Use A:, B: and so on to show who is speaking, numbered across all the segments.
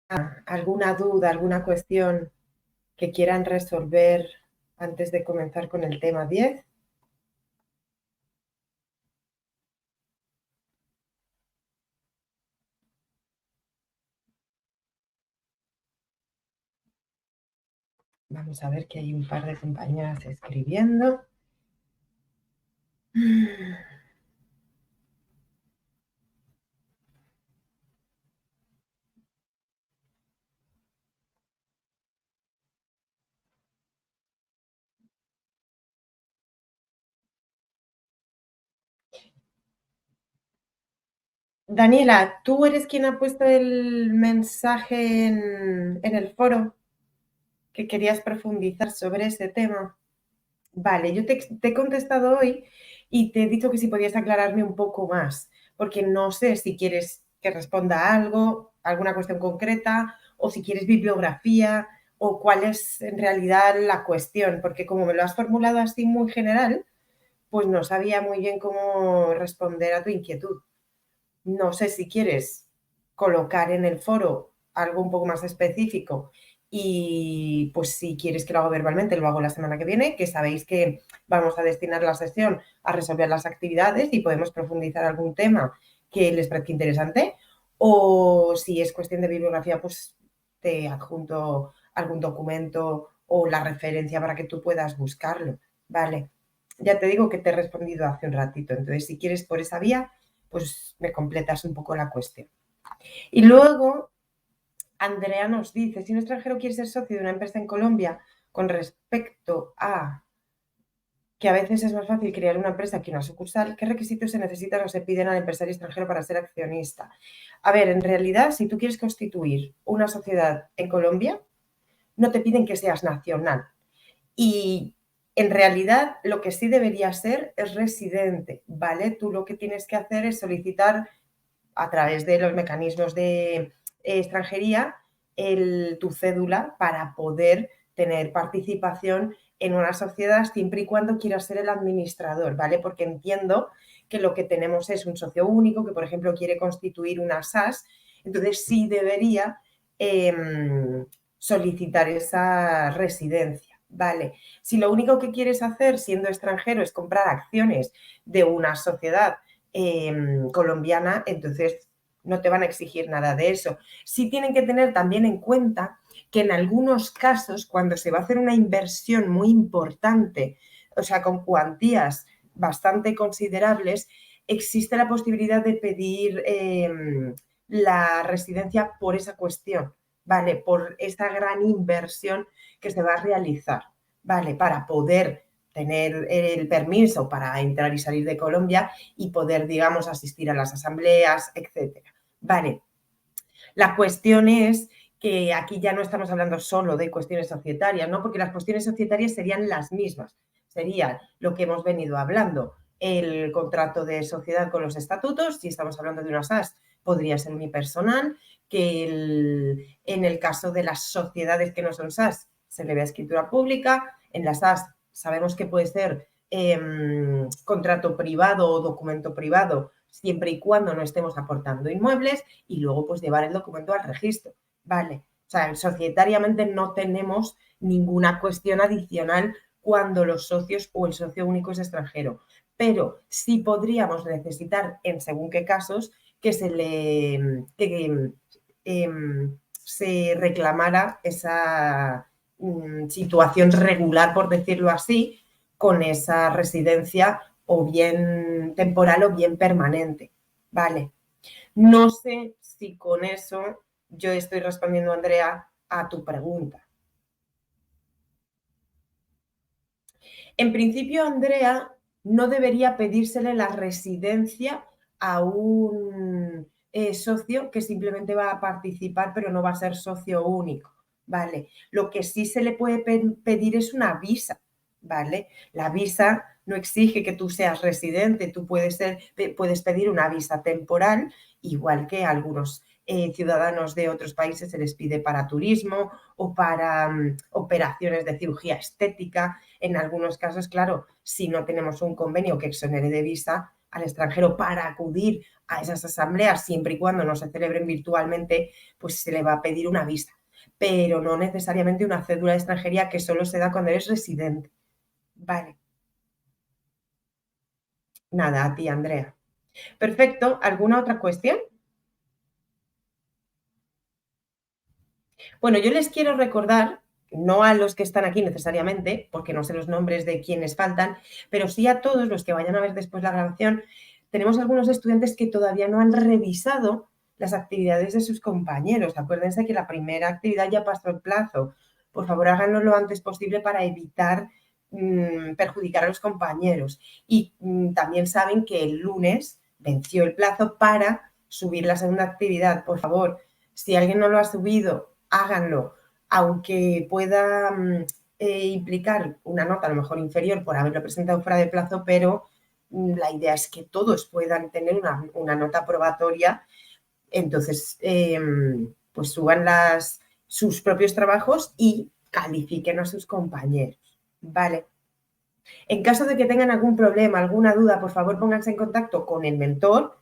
A: alguna duda, alguna cuestión que quieran resolver antes de comenzar con el tema 10. Vamos a ver que hay un par de compañeras escribiendo. Daniela, ¿tú eres quien ha puesto el mensaje en el foro que querías profundizar sobre ese tema? Vale, yo te he contestado hoy y te he dicho que si podías aclararme un poco más, porque no sé si quieres que responda a algo, alguna cuestión concreta, o si quieres bibliografía, o cuál es en realidad la cuestión, porque como me lo has formulado así muy general, pues no sabía muy bien cómo responder a tu inquietud. No sé si quieres colocar en el foro algo un poco más específico y pues si quieres que lo haga verbalmente, lo hago la semana que viene, que sabéis que vamos a destinar la sesión a resolver las actividades y podemos profundizar algún tema que les parezca interesante. O si es cuestión de bibliografía, pues te adjunto algún documento o la referencia para que tú puedas buscarlo. Vale, ya te digo que te he respondido hace un ratito, entonces si quieres por esa vía, pues me completas un poco la cuestión. Y luego, Andrea nos dice, si un extranjero quiere ser socio de una empresa en Colombia con respecto a que a veces es más fácil crear una empresa que una sucursal, ¿qué requisitos se necesitan o se piden al empresario extranjero para ser accionista? A ver, en realidad, si tú quieres constituir una sociedad en Colombia, no te piden que seas nacional. Y en realidad lo que sí debería ser es residente, ¿vale? Tú lo que tienes que hacer es solicitar a través de los mecanismos de extranjería tu cédula para poder tener participación en una sociedad siempre y cuando quieras ser el administrador, ¿vale? Porque entiendo que lo que tenemos es un socio único que, por ejemplo, quiere constituir una SAS, entonces sí debería solicitar esa residencia, ¿vale? Si lo único que quieres hacer siendo extranjero es comprar acciones de una sociedad colombiana, entonces no te van a exigir nada de eso. Sí tienen que tener también en cuenta que en algunos casos, cuando se va a hacer una inversión muy importante, o sea, con cuantías bastante considerables, existe la posibilidad de pedir la residencia por esa cuestión, ¿vale? Por esa gran inversión que se va a realizar, ¿vale? Para poder tener el permiso para entrar y salir de Colombia y poder, digamos, asistir a las asambleas, etcétera. Vale, la cuestión es que aquí ya no estamos hablando solo de cuestiones societarias, ¿no? Porque las cuestiones societarias serían las mismas, serían lo que hemos venido hablando, el contrato de sociedad con los estatutos, si estamos hablando de una SAS, podría ser unipersonal, que en el caso de las sociedades que no son SAS, se le ve a escritura pública, en las SAS sabemos que puede ser contrato privado o documento privado, siempre y cuando no estemos aportando inmuebles, y luego pues llevar el documento al registro, ¿vale? O sea, societariamente no tenemos ninguna cuestión adicional cuando los socios o el socio único es extranjero, pero sí podríamos necesitar en según qué casos que se reclamara esa situación regular, por decirlo así, con esa residencia o bien temporal o bien permanente. Vale. No sé si con eso yo estoy respondiendo, Andrea, a tu pregunta. En principio, Andrea, no debería pedírsele la residencia a un socio que simplemente va a participar, pero no va a ser socio único, ¿vale? Lo que sí se le puede pedir es una visa, ¿vale? La visa no exige que tú seas residente, tú puedes pedir una visa temporal, igual que a algunos ciudadanos de otros países se les pide para turismo o para operaciones de cirugía estética. En algunos casos, claro, si no tenemos un convenio que exonere de visa al extranjero para acudir a esas asambleas, siempre y cuando no se celebren virtualmente, pues se le va a pedir una visa, pero no necesariamente una cédula de extranjería, que solo se da cuando eres residente. Vale, nada, a ti, Andrea. Perfecto, ¿alguna otra cuestión? Bueno, yo les quiero recordar, no a los que están aquí necesariamente, porque no sé los nombres de quienes faltan, pero sí a todos los que vayan a ver después la grabación. Tenemos algunos estudiantes que todavía no han revisado las actividades de sus compañeros. Acuérdense que la primera actividad ya pasó el plazo. Por favor, háganlo lo antes posible para evitar perjudicar a los compañeros. Y también saben que el lunes venció el plazo para subir la segunda actividad. Por favor, si alguien no lo ha subido, háganlo, aunque pueda implicar una nota a lo mejor inferior por haberlo presentado fuera de plazo, pero la idea es que todos puedan tener una nota probatoria. Entonces, pues suban sus propios trabajos y califiquen a sus compañeros. Vale. En caso de que tengan algún problema, alguna duda, por favor pónganse en contacto con el mentor,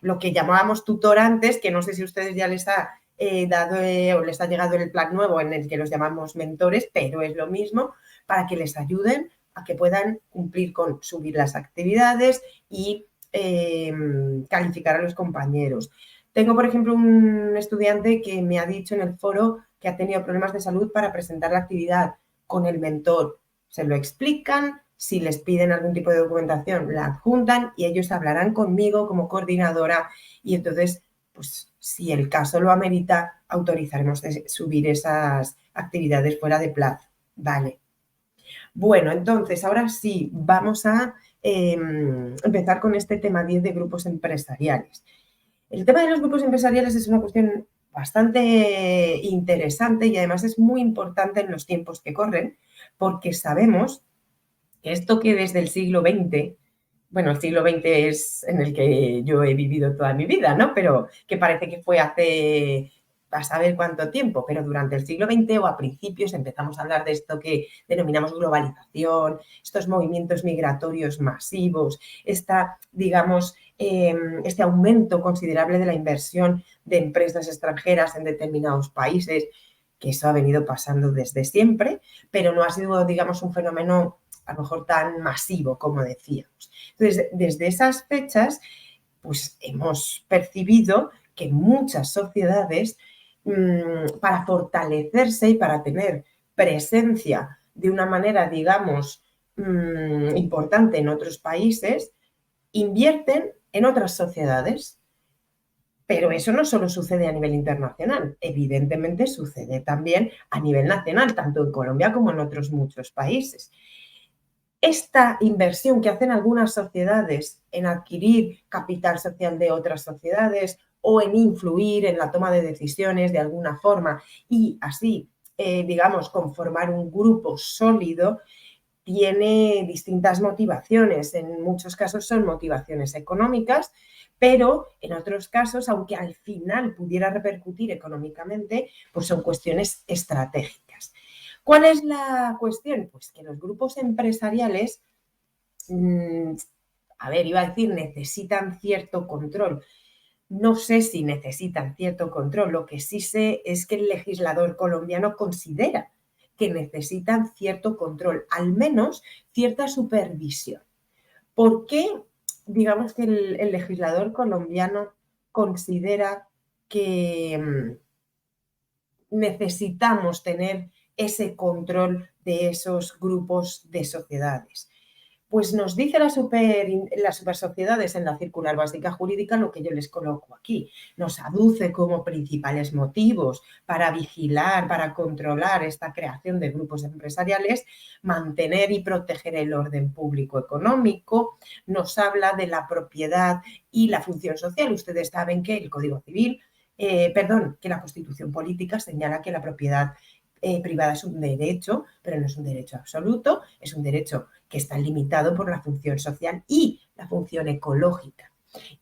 A: lo que llamábamos tutor antes, que no sé si a ustedes ya les ha dado o les ha llegado el plan nuevo en el que los llamamos mentores, pero es lo mismo, para que les ayuden a que puedan cumplir con subir las actividades y calificar a los compañeros. Tengo, por ejemplo, un estudiante que me ha dicho en el foro que ha tenido problemas de salud para presentar la actividad con el mentor. Se lo explican, si les piden algún tipo de documentación, la adjuntan y ellos hablarán conmigo como coordinadora y entonces, pues si el caso lo amerita, autorizaremos de subir esas actividades fuera de plazo. Vale. Bueno, entonces, ahora sí, vamos a empezar con este tema 10 de grupos empresariales. El tema de los grupos empresariales es una cuestión bastante interesante y además es muy importante en los tiempos que corren, porque sabemos que esto que desde el siglo XX, bueno, el siglo XX es en el que yo he vivido toda mi vida, ¿no? Pero que parece que fue hace a saber cuánto tiempo, pero durante el siglo XX o a principios empezamos a hablar de esto que denominamos globalización, estos movimientos migratorios masivos, digamos, este aumento considerable de la inversión de empresas extranjeras en determinados países, que eso ha venido pasando desde siempre, pero no ha sido, digamos, un fenómeno a lo mejor tan masivo como decíamos. Entonces, desde esas fechas, pues hemos percibido que muchas sociedades, para fortalecerse y para tener presencia de una manera, digamos, importante en otros países, invierten en otras sociedades. Pero eso no solo sucede a nivel internacional, evidentemente sucede también a nivel nacional, tanto en Colombia como en otros muchos países. Esta inversión que hacen algunas sociedades en adquirir capital social de otras sociedades o en influir en la toma de decisiones de alguna forma y así, digamos, conformar un grupo sólido, tiene distintas motivaciones. En muchos casos son motivaciones económicas, pero en otros casos, aunque al final pudiera repercutir económicamente, pues son cuestiones estratégicas. ¿Cuál es la cuestión? Pues que los grupos empresariales, a ver, iba a decir, necesitan cierto control. No sé si necesitan cierto control. Lo que sí sé es que el legislador colombiano considera que necesitan cierto control, al menos cierta supervisión. ¿Por qué, digamos, que el legislador colombiano considera que necesitamos tener ese control de esos grupos de sociedades? Pues nos dice las super sociedades en la circular básica jurídica lo que yo les coloco aquí. Nos aduce como principales motivos para vigilar, para controlar esta creación de grupos empresariales, mantener y proteger el orden público económico. Nos habla de la propiedad y la función social. Ustedes saben que el Código Civil, que la Constitución Política señala que la propiedad privada es un derecho, pero no es un derecho absoluto, es un derecho que está limitado por la función social y la función ecológica.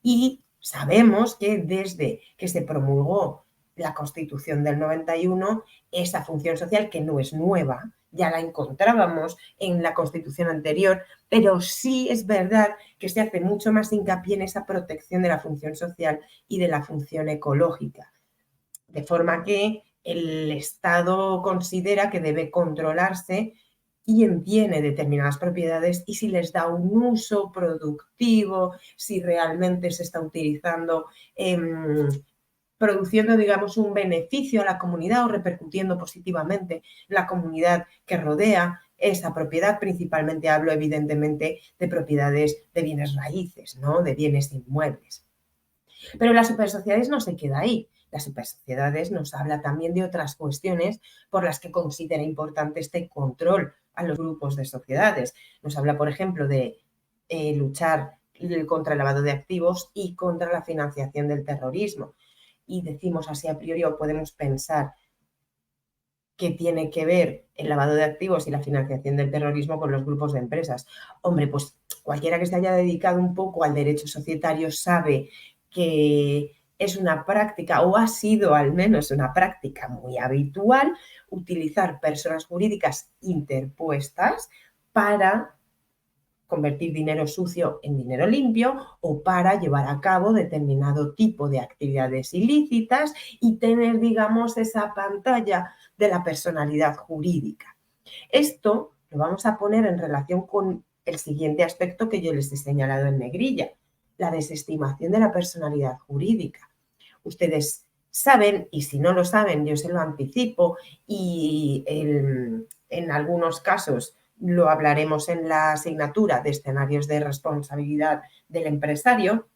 A: Y sabemos que desde que se promulgó la Constitución del 91, esa función social, que no es nueva, ya la encontrábamos en la Constitución anterior, pero sí es verdad que se hace mucho más hincapié en esa protección de la función social y de la función ecológica. De forma que el Estado considera que debe controlarse quién tiene determinadas propiedades y si les da un uso productivo, si realmente se está utilizando, produciendo, digamos, un beneficio a la comunidad o repercutiendo positivamente en la comunidad que rodea esa propiedad. Principalmente hablo, evidentemente, de propiedades de bienes raíces, ¿no? De bienes inmuebles. Pero las supersociedades no se queda ahí. Las supersociedades nos habla también de otras cuestiones por las que considera importante este control a los grupos de sociedades. Nos habla, por ejemplo, de luchar contra el lavado de activos y contra la financiación del terrorismo. Y decimos así a priori, o podemos pensar que tiene que ver el lavado de activos y la financiación del terrorismo con los grupos de empresas. Hombre, pues cualquiera que se haya dedicado un poco al derecho societario sabe que es una práctica, o ha sido al menos una práctica muy habitual, utilizar personas jurídicas interpuestas para convertir dinero sucio en dinero limpio o para llevar a cabo determinado tipo de actividades ilícitas y tener, digamos, esa pantalla de la personalidad jurídica. Esto lo vamos a poner en relación con el siguiente aspecto que yo les he señalado en negrilla, la desestimación de la personalidad jurídica. Ustedes saben, y si no lo saben, yo se lo anticipo, y en algunos casos lo hablaremos en la asignatura de escenarios de responsabilidad del empresario.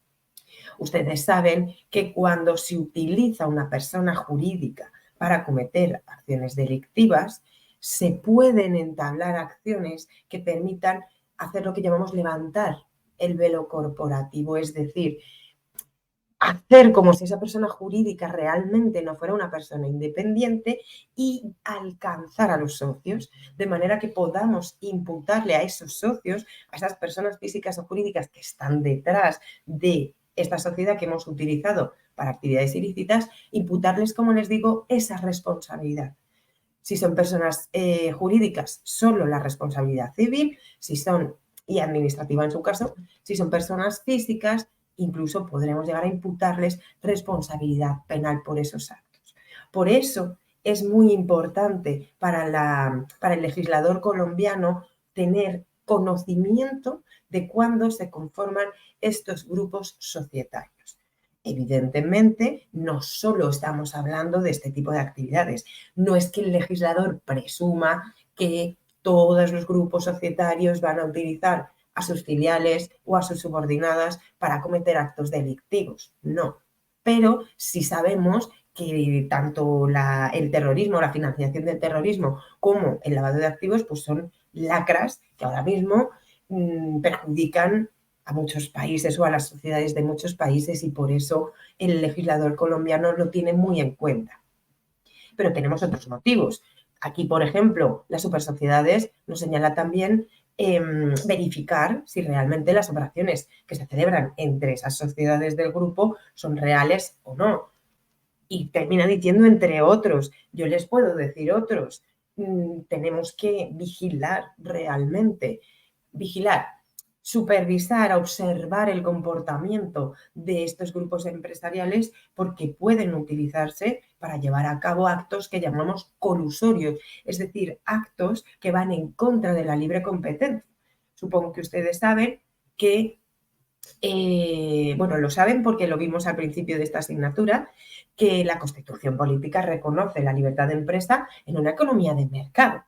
A: Ustedes saben que cuando se utiliza una persona jurídica para cometer acciones delictivas, se pueden entablar acciones que permitan hacer lo que llamamos levantar el velo corporativo, es decir, hacer como si esa persona jurídica realmente no fuera una persona independiente y alcanzar a los socios, de manera que podamos imputarle a esos socios, a esas personas físicas o jurídicas que están detrás de esta sociedad que hemos utilizado para actividades ilícitas, imputarles, como les digo, esa responsabilidad. Si son personas jurídicas, solo la responsabilidad civil, si son, y administrativa en su caso, si son personas físicas, incluso podremos llegar a imputarles responsabilidad penal por esos actos. Por eso es muy importante para el legislador colombiano tener conocimiento de cuándo se conforman estos grupos societarios. Evidentemente, no solo estamos hablando de este tipo de actividades. No es que el legislador presuma que todos los grupos societarios van a utilizar a sus filiales o a sus subordinadas para cometer actos delictivos. No. Pero sí sabemos que tanto el terrorismo, la financiación del terrorismo, como el lavado de activos, pues son lacras que ahora mismo perjudican a muchos países o a las sociedades de muchos países, y por eso el legislador colombiano lo tiene muy en cuenta. Pero tenemos otros motivos. Aquí, por ejemplo, las supersociedades nos señala también verificar si realmente las operaciones que se celebran entre esas sociedades del grupo son reales o no. Y termina diciendo entre otros. Yo les puedo decir otros. Tenemos que vigilar realmente. Vigilar, supervisar, observar el comportamiento de estos grupos empresariales, porque pueden utilizarse para llevar a cabo actos que llamamos colusorios, es decir, actos que van en contra de la libre competencia. Supongo que ustedes saben que, bueno, lo saben porque lo vimos al principio de esta asignatura, que la Constitución política reconoce la libertad de empresa en una economía de mercado.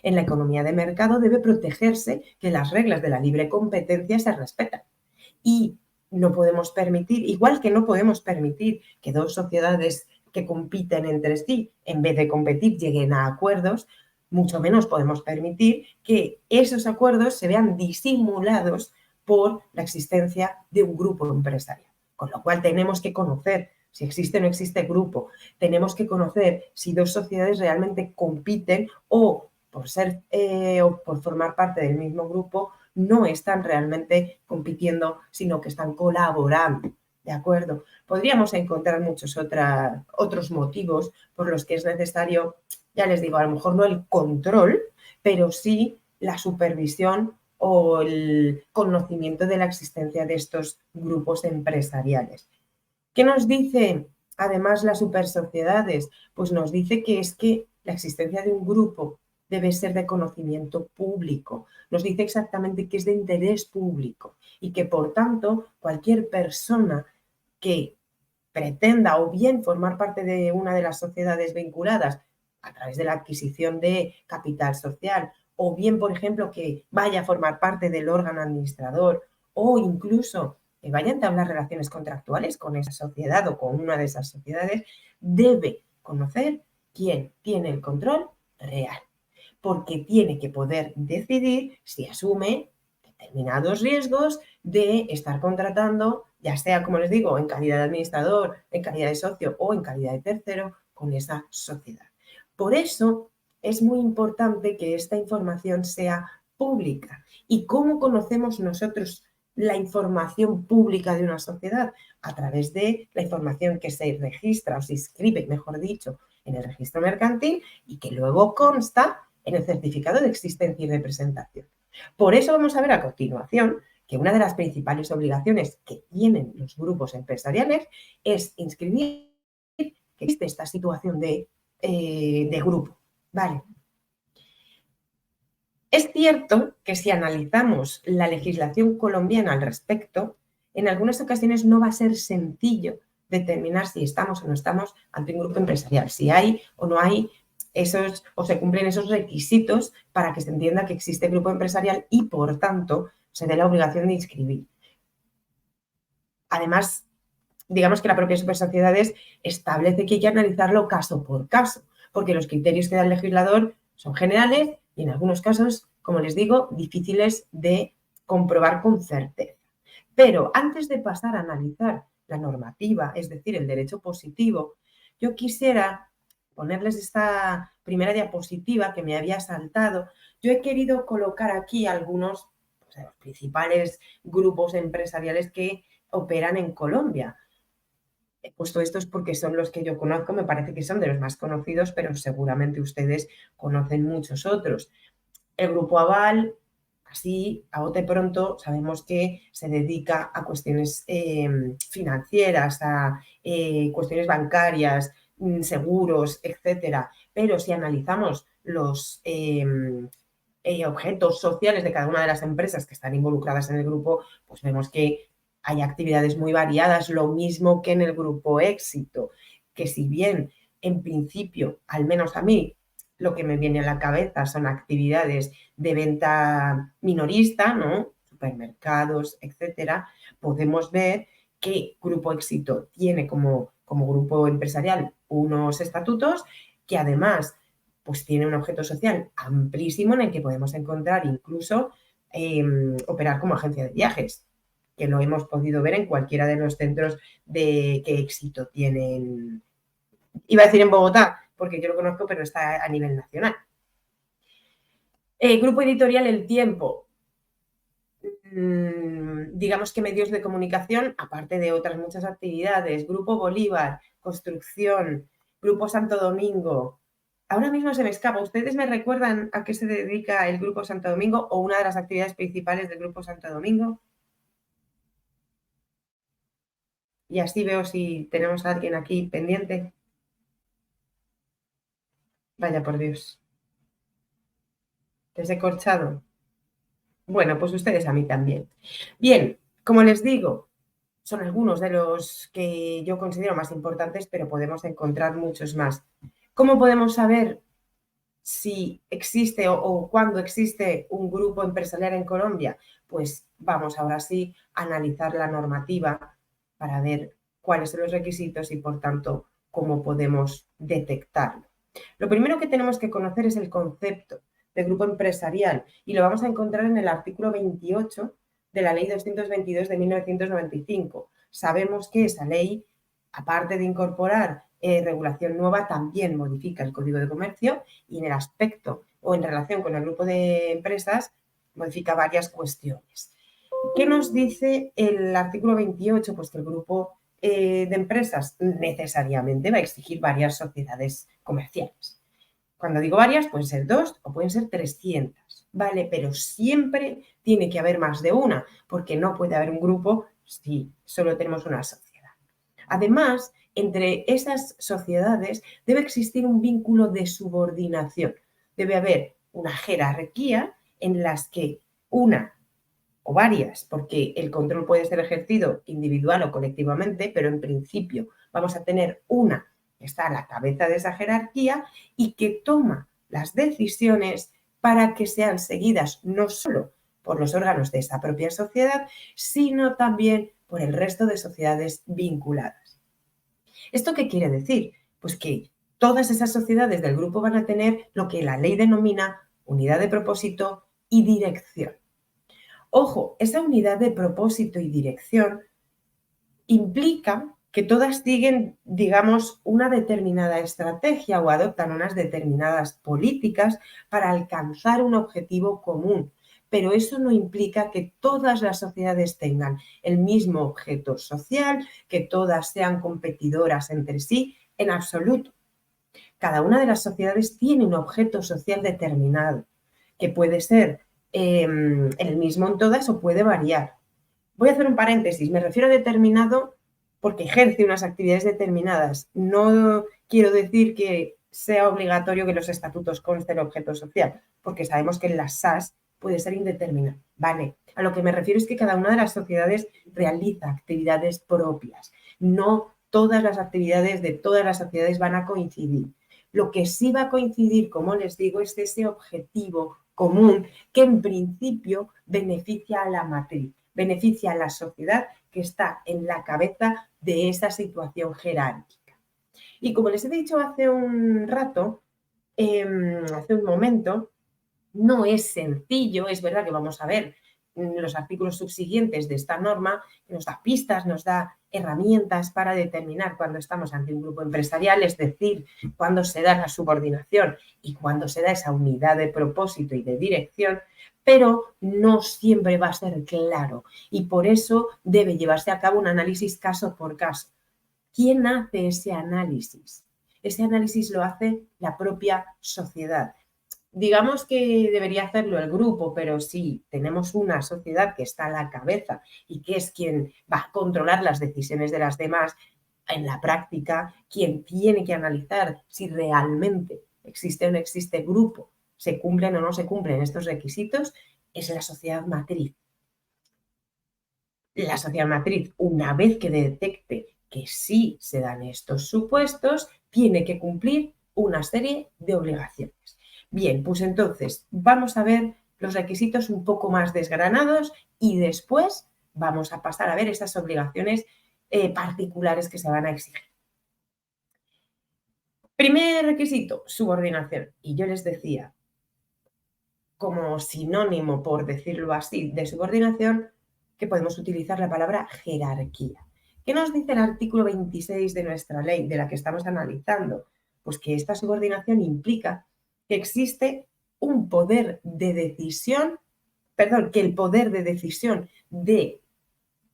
A: En la economía de mercado debe protegerse que las reglas de la libre competencia se respetan. Y no podemos permitir, igual que no podemos permitir que dos sociedades que compiten entre sí, en vez de competir, lleguen a acuerdos, mucho menos podemos permitir que esos acuerdos se vean disimulados por la existencia de un grupo empresarial. Con lo cual tenemos que conocer si existe o no existe grupo. Tenemos que conocer si dos sociedades realmente compiten o por ser o por formar parte del mismo grupo no están realmente compitiendo, sino que están colaborando. ¿De acuerdo? Podríamos encontrar muchos otros motivos por los que es necesario, ya les digo, a lo mejor no el control, pero sí la supervisión o el conocimiento de la existencia de estos grupos empresariales. ¿Qué nos dice además las supersociedades? Pues nos dice que es que la existencia de un grupo debe ser de conocimiento público. Nos dice exactamente que es de interés público y que, por tanto, cualquier persona que pretenda o bien formar parte de una de las sociedades vinculadas a través de la adquisición de capital social, o bien, por ejemplo, que vaya a formar parte del órgano administrador, o incluso que vaya a entablar relaciones contractuales con esa sociedad o con una de esas sociedades, debe conocer quién tiene el control real, porque tiene que poder decidir si asume determinados riesgos de estar contratando, ya sea, como les digo, en calidad de administrador, en calidad de socio o en calidad de tercero, con esa sociedad. Por eso es muy importante que esta información sea pública. ¿Y cómo conocemos nosotros la información pública de una sociedad? A través de la información que se registra o se inscribe, mejor dicho, en el registro mercantil y que luego consta en el certificado de existencia y representación. Por eso vamos a ver a continuación que una de las principales obligaciones que tienen los grupos empresariales es inscribir que existe esta situación de grupo. Vale. Es cierto que si analizamos la legislación colombiana al respecto, en algunas ocasiones no va a ser sencillo determinar si estamos o no estamos ante un grupo empresarial, si hay o no hay esos o se cumplen esos requisitos para que se entienda que existe grupo empresarial y, por tanto, se dé la obligación de inscribir. Además, digamos que la propia Supersociedades establece que hay que analizarlo caso por caso, porque los criterios que da el legislador son generales y en algunos casos, como les digo, difíciles de comprobar con certeza. Pero antes de pasar a analizar la normativa, es decir, el derecho positivo, yo quisiera ponerles esta primera diapositiva que me había saltado. Yo he querido colocar aquí algunos de los principales grupos empresariales que operan en Colombia. He puesto estos porque son los que yo conozco, me parece que son de los más conocidos, pero seguramente ustedes conocen muchos otros. El Grupo Aval, así, a bote pronto, sabemos que se dedica a cuestiones financieras, a cuestiones bancarias, seguros, etcétera. Pero si analizamos los objetos sociales de cada una de las empresas que están involucradas en el grupo, pues vemos que hay actividades muy variadas, lo mismo que en el Grupo Éxito, que si bien en principio, al menos a mí, lo que me viene a la cabeza son actividades de venta minorista, ¿no? Supermercados, etcétera, podemos ver que Grupo Éxito tiene como grupo empresarial unos estatutos que además pues tiene un objeto social amplísimo en el que podemos encontrar incluso operar como agencia de viajes, que lo hemos podido ver en cualquiera de los centros de que Éxito tienen. Iba a decir en Bogotá, porque yo lo conozco, pero está a nivel nacional. Grupo editorial El Tiempo. Digamos que medios de comunicación, aparte de otras muchas actividades. Grupo Bolívar, Construcción, Grupo Santo Domingo. Ahora mismo se me escapa. ¿Ustedes me recuerdan a qué se dedica el Grupo Santo Domingo o una de las actividades principales del Grupo Santo Domingo? Y así veo si tenemos a alguien aquí pendiente. Vaya por Dios. ¿Les he corchado? Bueno, pues ustedes a mí también. Bien, como les digo, son algunos de los que yo considero más importantes, pero podemos encontrar muchos más. ¿Cómo podemos saber si existe o cuándo existe un grupo empresarial en Colombia? Pues vamos ahora sí a analizar la normativa para ver cuáles son los requisitos y, por tanto, cómo podemos detectarlo. Lo primero que tenemos que conocer es el concepto de grupo empresarial y lo vamos a encontrar en el artículo 28 de la Ley 222 de 1995. Sabemos que esa ley, aparte de incorporar regulación nueva, también modifica el Código de Comercio y en el aspecto o en relación con el grupo de empresas modifica varias cuestiones. ¿Qué nos dice el artículo 28? Pues que el grupo de empresas necesariamente va a exigir varias sociedades comerciales. Cuando digo varias, pueden ser 2 o pueden ser 300, ¿vale? Pero siempre tiene que haber más de una, porque no puede haber un grupo si solo tenemos una sociedad. Además, entre esas sociedades debe existir un vínculo de subordinación. Debe haber una jerarquía en las que una o varias, porque el control puede ser ejercido individual o colectivamente, pero en principio vamos a tener una que está a la cabeza de esa jerarquía y que toma las decisiones para que sean seguidas no solo por los órganos de esa propia sociedad, sino también por el resto de sociedades vinculadas. ¿Esto qué quiere decir? Pues que todas esas sociedades del grupo van a tener lo que la ley denomina unidad de propósito y dirección. Ojo, esa unidad de propósito y dirección implica que todas siguen, digamos, una determinada estrategia o adoptan unas determinadas políticas para alcanzar un objetivo común. Pero eso no implica que todas las sociedades tengan el mismo objeto social, que todas sean competidoras entre sí, en absoluto. Cada una de las sociedades tiene un objeto social determinado, que puede ser el mismo en todas o puede variar. Voy a hacer un paréntesis, me refiero a determinado porque ejerce unas actividades determinadas. No quiero decir que sea obligatorio que los estatutos conste el objeto social, porque sabemos que en las SAS puede ser indeterminado. Vale, a lo que me refiero es que cada una de las sociedades realiza actividades propias. No todas las actividades de todas las sociedades van a coincidir. Lo que sí va a coincidir, como les digo, es ese objetivo común que en principio beneficia a la matriz, beneficia a la sociedad que está en la cabeza de esa situación jerárquica. Y como les he dicho hace un rato, hace un momento, no es sencillo, es verdad que vamos a ver los artículos subsiguientes de esta norma, que nos da pistas, nos da herramientas para determinar cuándo estamos ante un grupo empresarial, es decir, cuándo se da la subordinación y cuándo se da esa unidad de propósito y de dirección, pero no siempre va a ser claro y por eso debe llevarse a cabo un análisis caso por caso. ¿Quién hace ese análisis? Ese análisis lo hace la propia sociedad. Digamos que debería hacerlo el grupo, pero si tenemos una sociedad que está a la cabeza y que es quien va a controlar las decisiones de las demás, en la práctica, quien tiene que analizar si realmente existe o no existe grupo, se cumplen o no se cumplen estos requisitos, es la sociedad matriz. La sociedad matriz, una vez que detecte que sí se dan estos supuestos, tiene que cumplir una serie de obligaciones. Bien, pues entonces vamos a ver los requisitos un poco más desgranados y después vamos a pasar a ver esas obligaciones particulares que se van a exigir. Primer requisito, subordinación. Y yo les decía, como sinónimo, por decirlo así, de subordinación, que podemos utilizar la palabra jerarquía. ¿Qué nos dice el artículo 26 de nuestra ley, de la que estamos analizando? Pues que esta subordinación implica que existe un poder de decisión, perdón, que el poder de decisión de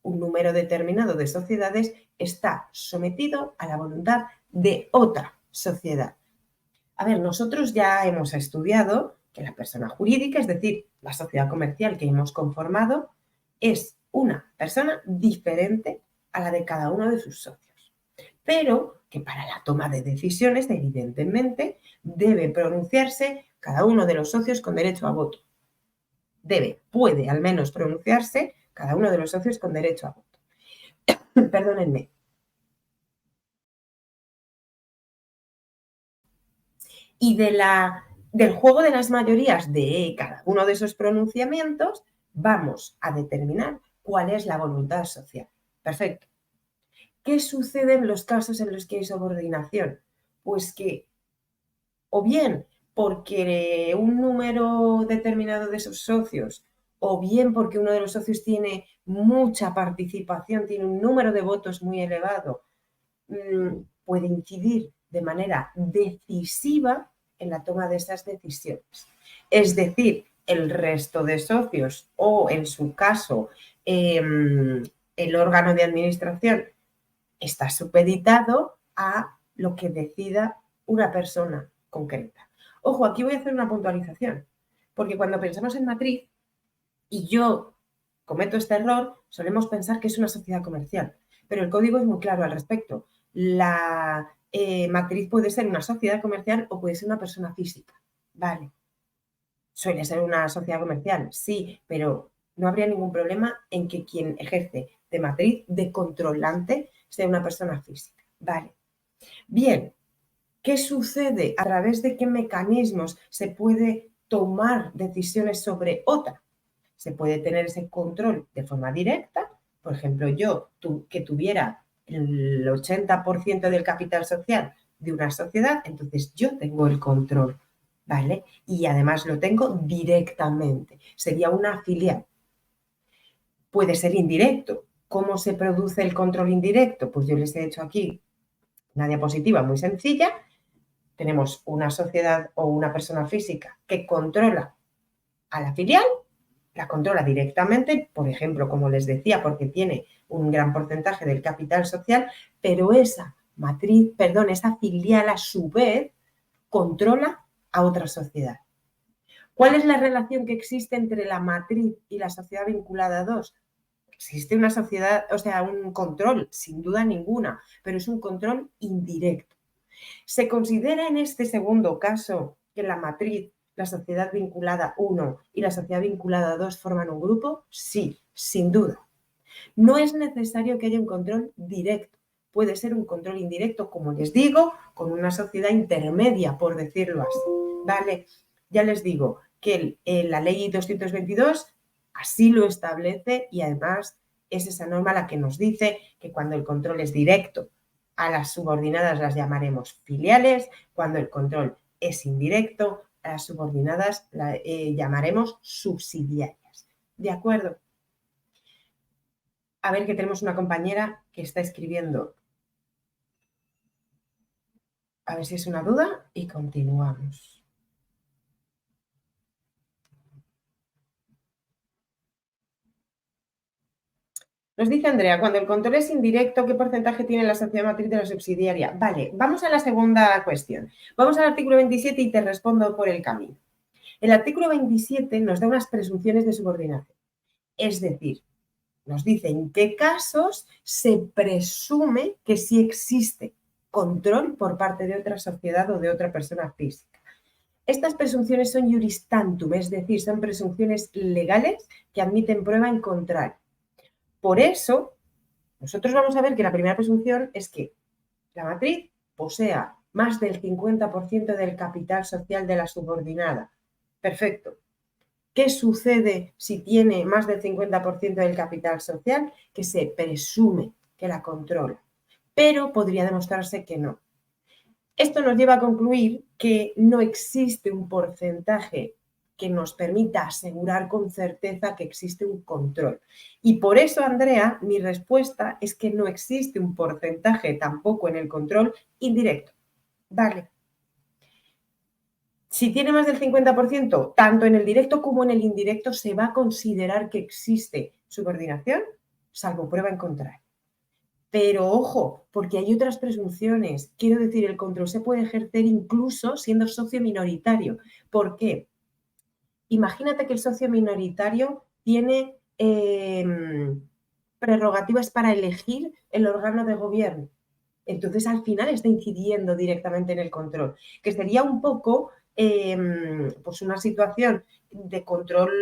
A: un número determinado de sociedades está sometido a la voluntad de otra sociedad. A ver, nosotros ya hemos estudiado que la persona jurídica, es decir, la sociedad comercial que hemos conformado, es una persona diferente a la de cada uno de sus socios. Pero que para la toma de decisiones, evidentemente, debe pronunciarse cada uno de los socios con derecho a voto. Puede al menos pronunciarse cada uno de los socios con derecho a voto. Perdónenme. Y del juego de las mayorías de cada uno de esos pronunciamientos, vamos a determinar cuál es la voluntad social. Perfecto. ¿Qué sucede en los casos en los que hay subordinación? Pues que, o bien porque un número determinado de esos socios, o bien porque uno de los socios tiene mucha participación, tiene un número de votos muy elevado, puede incidir de manera decisiva en la toma de esas decisiones. Es decir, el resto de socios o, en su caso, el órgano de administración está supeditado a lo que decida una persona concreta. Ojo, aquí voy a hacer una puntualización, porque cuando pensamos en matriz, y yo cometo este error, solemos pensar que es una sociedad comercial, pero el código es muy claro al respecto. La matriz puede ser una sociedad comercial o puede ser una persona física, ¿vale? Suele ser una sociedad comercial, sí, pero no habría ningún problema en que quien ejerce de matriz, de controlante, sea una persona física, ¿vale? Bien, ¿qué sucede? ¿A través de qué mecanismos se puede tomar decisiones sobre otra? Se puede tener ese control de forma directa, por ejemplo, que tuviera el 80% del capital social de una sociedad, entonces yo tengo el control, ¿vale? Y además lo tengo directamente, sería una filial. Puede ser indirecto. ¿Cómo se produce el control indirecto? Pues yo les he hecho aquí una diapositiva muy sencilla. Tenemos una sociedad o una persona física que controla a la filial, la controla directamente, por ejemplo, como les decía, porque tiene un gran porcentaje del capital social, pero esa matriz, perdón, esa filial a su vez controla a otra sociedad. ¿Cuál es la relación que existe entre la matriz y la sociedad vinculada a dos? Existe una sociedad, o sea, un control, sin duda ninguna, pero es un control indirecto. ¿Se considera en este segundo caso que la matriz, la sociedad vinculada 1 y la sociedad vinculada 2 forman un grupo? Sí, sin duda. No es necesario que haya un control directo. Puede ser un control indirecto, como les digo, con una sociedad intermedia, por decirlo así. Vale, ya les digo que la ley 222 así lo establece y además es esa norma la que nos dice que cuando el control es directo, a las subordinadas las llamaremos filiales, cuando el control es indirecto, a las subordinadas las llamaremos subsidiarias. ¿De acuerdo? A ver, que tenemos una compañera que está escribiendo. A ver si es una duda y continuamos. Nos dice Andrea, cuando el control es indirecto, ¿qué porcentaje tiene la sociedad matriz de la subsidiaria? Vale, vamos a la segunda cuestión. Vamos al artículo 27 y te respondo por el camino. El artículo 27 nos da unas presunciones de subordinación. Es decir, nos dice en qué casos se presume que sí existe control por parte de otra sociedad o de otra persona física. Estas presunciones son juris tantum, es decir, son presunciones legales que admiten prueba en contrario. Por eso, nosotros vamos a ver que la primera presunción es que la matriz posea más del 50% del capital social de la subordinada. Perfecto. ¿Qué sucede si tiene más del 50% del capital social? Que se presume que la controla, pero podría demostrarse que no. Esto nos lleva a concluir que no existe un porcentaje que nos permita asegurar con certeza que existe un control. Y por eso, Andrea, mi respuesta es que no existe un porcentaje tampoco en el control indirecto. Vale. Si tiene más del 50%, tanto en el directo como en el indirecto, se va a considerar que existe subordinación, salvo prueba en contrario. Pero ojo, porque hay otras presunciones. Quiero decir, el control se puede ejercer incluso siendo socio minoritario. ¿Por qué? Imagínate que el socio minoritario tiene prerrogativas para elegir el órgano de gobierno. Entonces, al final está incidiendo directamente en el control, que sería un poco pues una situación de control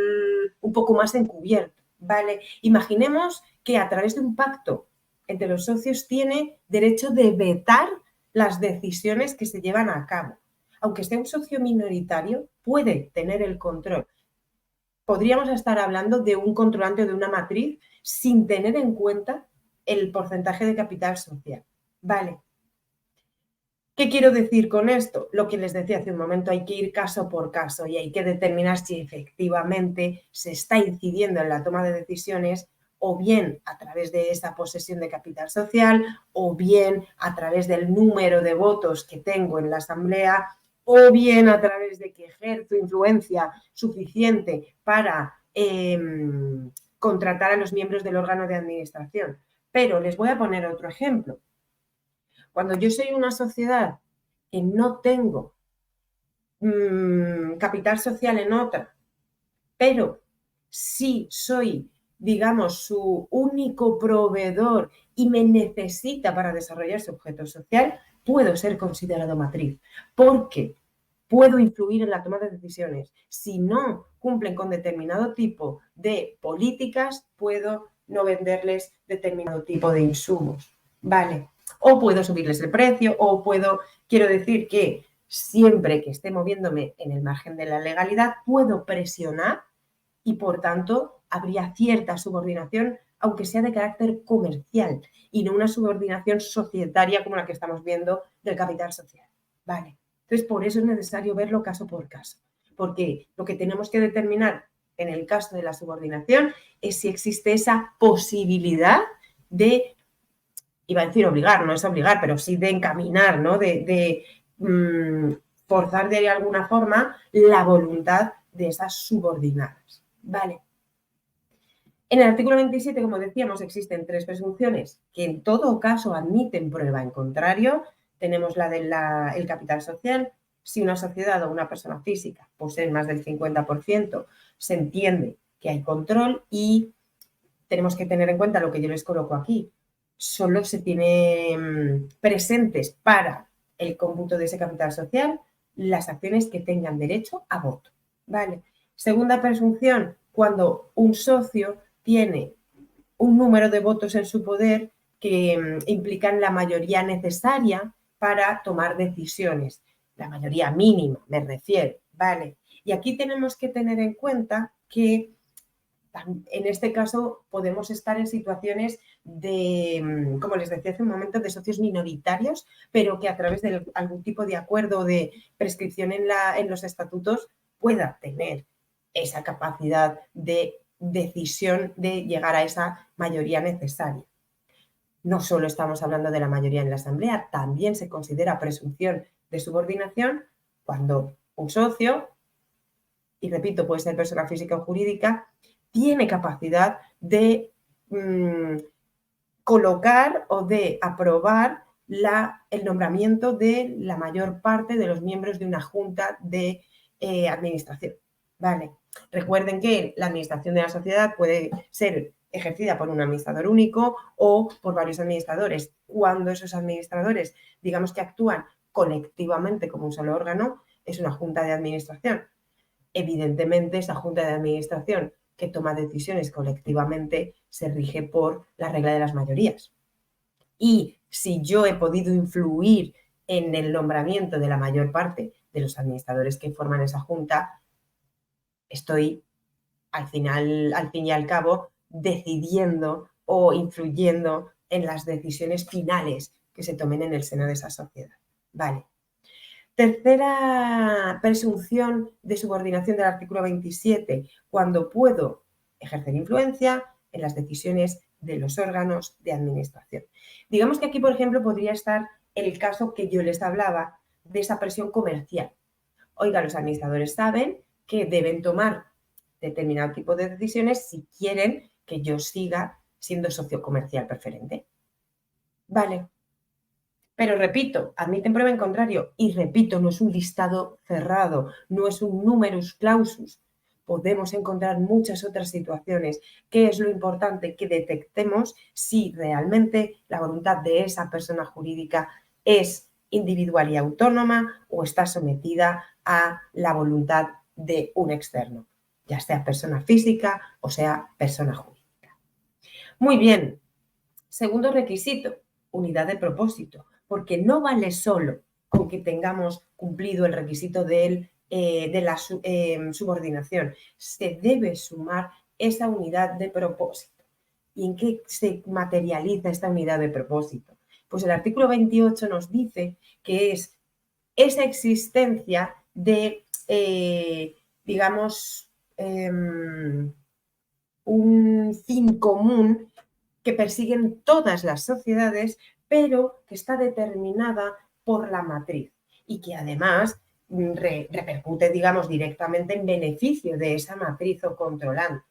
A: un poco más encubierto, ¿vale? Imaginemos que a través de un pacto entre los socios tiene derecho de vetar las decisiones que se llevan a cabo. Aunque sea un socio minoritario, puede tener el control. Podríamos estar hablando de un controlante o de una matriz sin tener en cuenta el porcentaje de capital social. Vale. ¿Qué quiero decir con esto? Lo que les decía hace un momento, hay que ir caso por caso y hay que determinar si efectivamente se está incidiendo en la toma de decisiones o bien a través de esa posesión de capital social o bien a través del número de votos que tengo en la asamblea o bien a través de que ejerzo influencia suficiente para contratar a los miembros del órgano de administración. Pero les voy a poner otro ejemplo. Cuando yo soy una sociedad que no tengo capital social en otra, pero si soy, digamos, su único proveedor y me necesita para desarrollar su objeto social, puedo ser considerado matriz, porque puedo influir en la toma de decisiones. Si no cumplen con determinado tipo de políticas, puedo no venderles determinado tipo de insumos, ¿vale? O puedo subirles el precio, o puedo, quiero decir que siempre que esté moviéndome en el margen de la legalidad, puedo presionar y, por tanto, habría cierta subordinación, aunque sea de carácter comercial y no una subordinación societaria como la que estamos viendo del capital social. Vale. Entonces, por eso es necesario verlo caso por caso, porque lo que tenemos que determinar en el caso de la subordinación es si existe esa posibilidad de, iba a decir obligar, no es obligar, pero sí de encaminar, ¿no? de forzar de alguna forma la voluntad de esas subordinadas. Vale. En el artículo 27, como decíamos, existen 3 presunciones que en todo caso admiten prueba en contrario. Tenemos la del capital social. Si una sociedad o una persona física poseen más del 50%, se entiende que hay control y tenemos que tener en cuenta lo que yo les coloco aquí. Solo se tienen presentes para el cómputo de ese capital social las acciones que tengan derecho a voto. ¿Vale? Segunda presunción, cuando un socio tiene un número de votos en su poder que implican la mayoría necesaria para tomar decisiones. La mayoría mínima, me refiero, ¿vale? Y aquí tenemos que tener en cuenta que en este caso podemos estar en situaciones de, como les decía hace un momento, de socios minoritarios, pero que a través de algún tipo de acuerdo o de prescripción en los estatutos pueda tener esa capacidad de decisión de llegar a esa mayoría necesaria. No solo estamos hablando de la mayoría en la Asamblea, también se considera presunción de subordinación cuando un socio, y repito, puede ser persona física o jurídica, tiene capacidad de colocar o de aprobar el nombramiento de la mayor parte de los miembros de una junta de administración. ¿Vale? Recuerden que la administración de la sociedad puede ser ejercida por un administrador único o por varios administradores. Cuando esos administradores, digamos que actúan colectivamente como un solo órgano, es una junta de administración. Evidentemente, esa junta de administración que toma decisiones colectivamente se rige por la regla de las mayorías. Y si yo he podido influir en el nombramiento de la mayor parte de los administradores que forman esa junta, estoy al fin y al cabo decidiendo o influyendo en las decisiones finales que se tomen en el seno de esa sociedad. Vale. Tercera presunción de subordinación del artículo 27, cuando puedo ejercer influencia en las decisiones de los órganos de administración. Digamos que aquí, por ejemplo, podría estar el caso que yo les hablaba de esa presión comercial. Oiga, los administradores saben que deben tomar determinado tipo de decisiones si quieren que yo siga siendo socio comercial preferente. Vale. Pero repito, admiten prueba en contrario. Y repito, no es un listado cerrado, no es un numerus clausus. Podemos encontrar muchas otras situaciones. ¿Qué es lo importante? Que detectemos si realmente la voluntad de esa persona jurídica es individual y autónoma o está sometida a la voluntad de un externo, ya sea persona física o sea persona jurídica. Muy bien. Segundo requisito, unidad de propósito, porque no vale solo con que tengamos cumplido el requisito de la subordinación, se debe sumar esa unidad de propósito. ¿Y en qué se materializa esta unidad de propósito? Pues el artículo 28 nos dice que es esa existencia de, digamos, un fin común que persiguen todas las sociedades, pero que está determinada por la matriz y que además repercute, digamos, directamente en beneficio de esa matriz o controlante.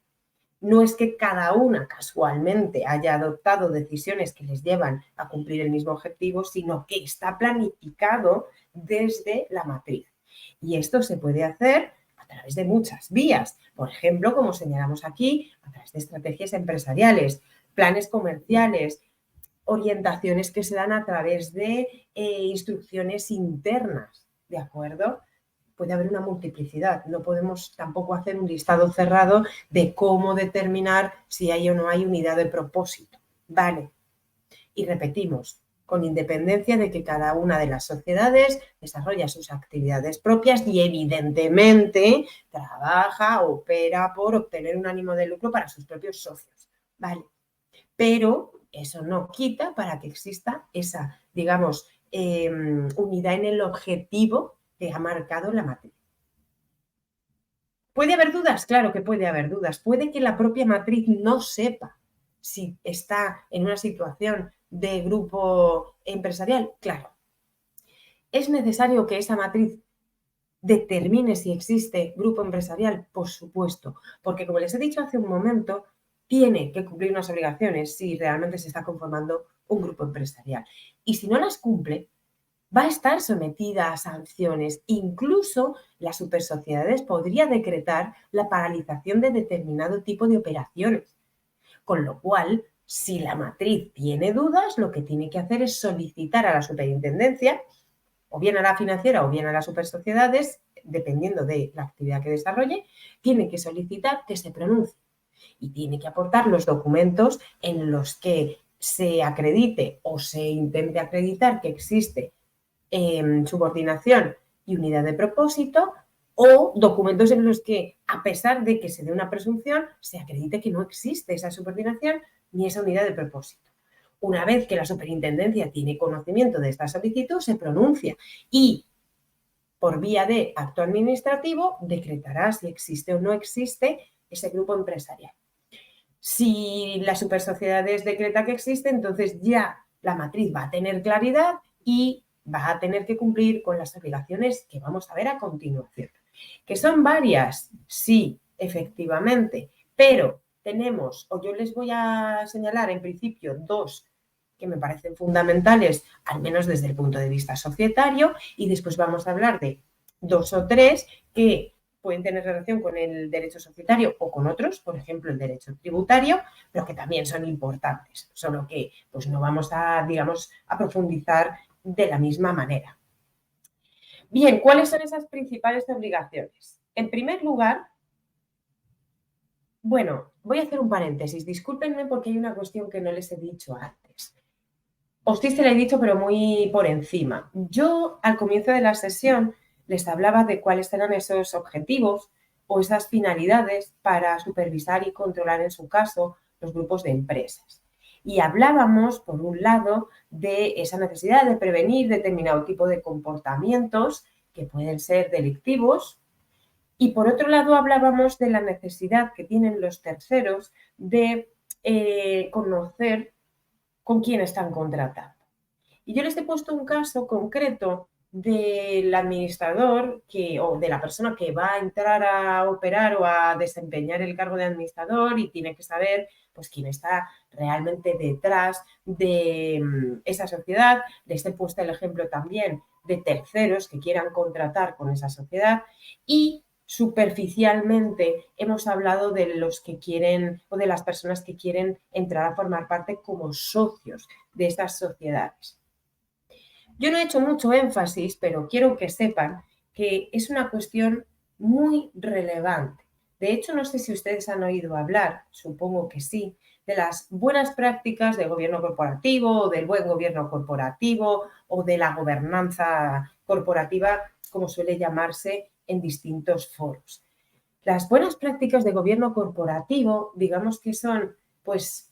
A: No es que cada una casualmente haya adoptado decisiones que les llevan a cumplir el mismo objetivo, sino que está planificado desde la matriz. Y esto se puede hacer a través de muchas vías. Por ejemplo, como señalamos aquí, a través de estrategias empresariales, planes comerciales, orientaciones que se dan a través de instrucciones internas, ¿de acuerdo? Puede haber una multiplicidad. No podemos tampoco hacer un listado cerrado de cómo determinar si hay o no hay unidad de propósito. Vale. Y repetimos, con independencia de que cada una de las sociedades desarrolla sus actividades propias y evidentemente trabaja, opera por obtener un ánimo de lucro para sus propios socios. Vale. Pero eso no quita para que exista esa, digamos, unidad en el objetivo que ha marcado la matriz. ¿Puede haber dudas? Claro que puede haber dudas. Puede que la propia matriz no sepa si está en una situación de grupo empresarial. Claro. ¿Es necesario que esa matriz determine si existe grupo empresarial? Por supuesto, porque como les he dicho hace un momento, tiene que cumplir unas obligaciones si realmente se está conformando un grupo empresarial. Y si no las cumple, va a estar sometida a sanciones. Incluso las supersociedades podría decretar la paralización de determinado tipo de operaciones. Con lo cual, si la matriz tiene dudas, lo que tiene que hacer es solicitar a la superintendencia, o bien a la financiera o bien a las supersociedades, dependiendo de la actividad que desarrolle, tiene que solicitar que se pronuncie y tiene que aportar los documentos en los que se acredite o se intente acreditar que existe subordinación y unidad de propósito, o documentos en los que, a pesar de que se dé una presunción, se acredite que no existe esa subordinación ni esa unidad de propósito. Una vez que la superintendencia tiene conocimiento de esta solicitud, se pronuncia y, por vía de acto administrativo, decretará si existe o no existe ese grupo empresarial. Si la supersociedades decreta que existe, entonces ya la matriz va a tener claridad y va a tener que cumplir con las obligaciones que vamos a ver a continuación. ¿Que son varias? Sí, efectivamente, pero tenemos, o yo les voy a señalar en principio dos que me parecen fundamentales, al menos desde el punto de vista societario, y después vamos a hablar de dos o tres que pueden tener relación con el derecho societario o con otros, por ejemplo, el derecho tributario, pero que también son importantes, solo que pues no vamos a, digamos, a profundizar de la misma manera. Bien, ¿cuáles son esas principales obligaciones? En primer lugar, bueno, voy a hacer un paréntesis, discúlpenme porque hay una cuestión que no les he dicho antes. Os sí se la he dicho, pero muy por encima. Yo, al comienzo de la sesión, les hablaba de cuáles eran esos objetivos o esas finalidades para supervisar y controlar, en su caso, los grupos de empresas. Y hablábamos, por un lado, de esa necesidad de prevenir determinado tipo de comportamientos que pueden ser delictivos. Y por otro lado, hablábamos de la necesidad que tienen los terceros de conocer con quién están contratando. Y yo les he puesto un caso concreto del administrador o de la persona que va a entrar a operar o a desempeñar el cargo de administrador y tiene que saber pues quién está realmente detrás de esa sociedad. Les he puesto el ejemplo también de terceros que quieran contratar con esa sociedad y superficialmente hemos hablado de los que quieren o de las personas que quieren entrar a formar parte como socios de estas sociedades. Yo no he hecho mucho énfasis, pero quiero que sepan que es una cuestión muy relevante. De hecho, no sé si ustedes han oído hablar, supongo que sí, de las buenas prácticas de gobierno corporativo o del buen gobierno corporativo o de la gobernanza corporativa, como suele llamarse en distintos foros. Las buenas prácticas de gobierno corporativo, digamos que son, pues,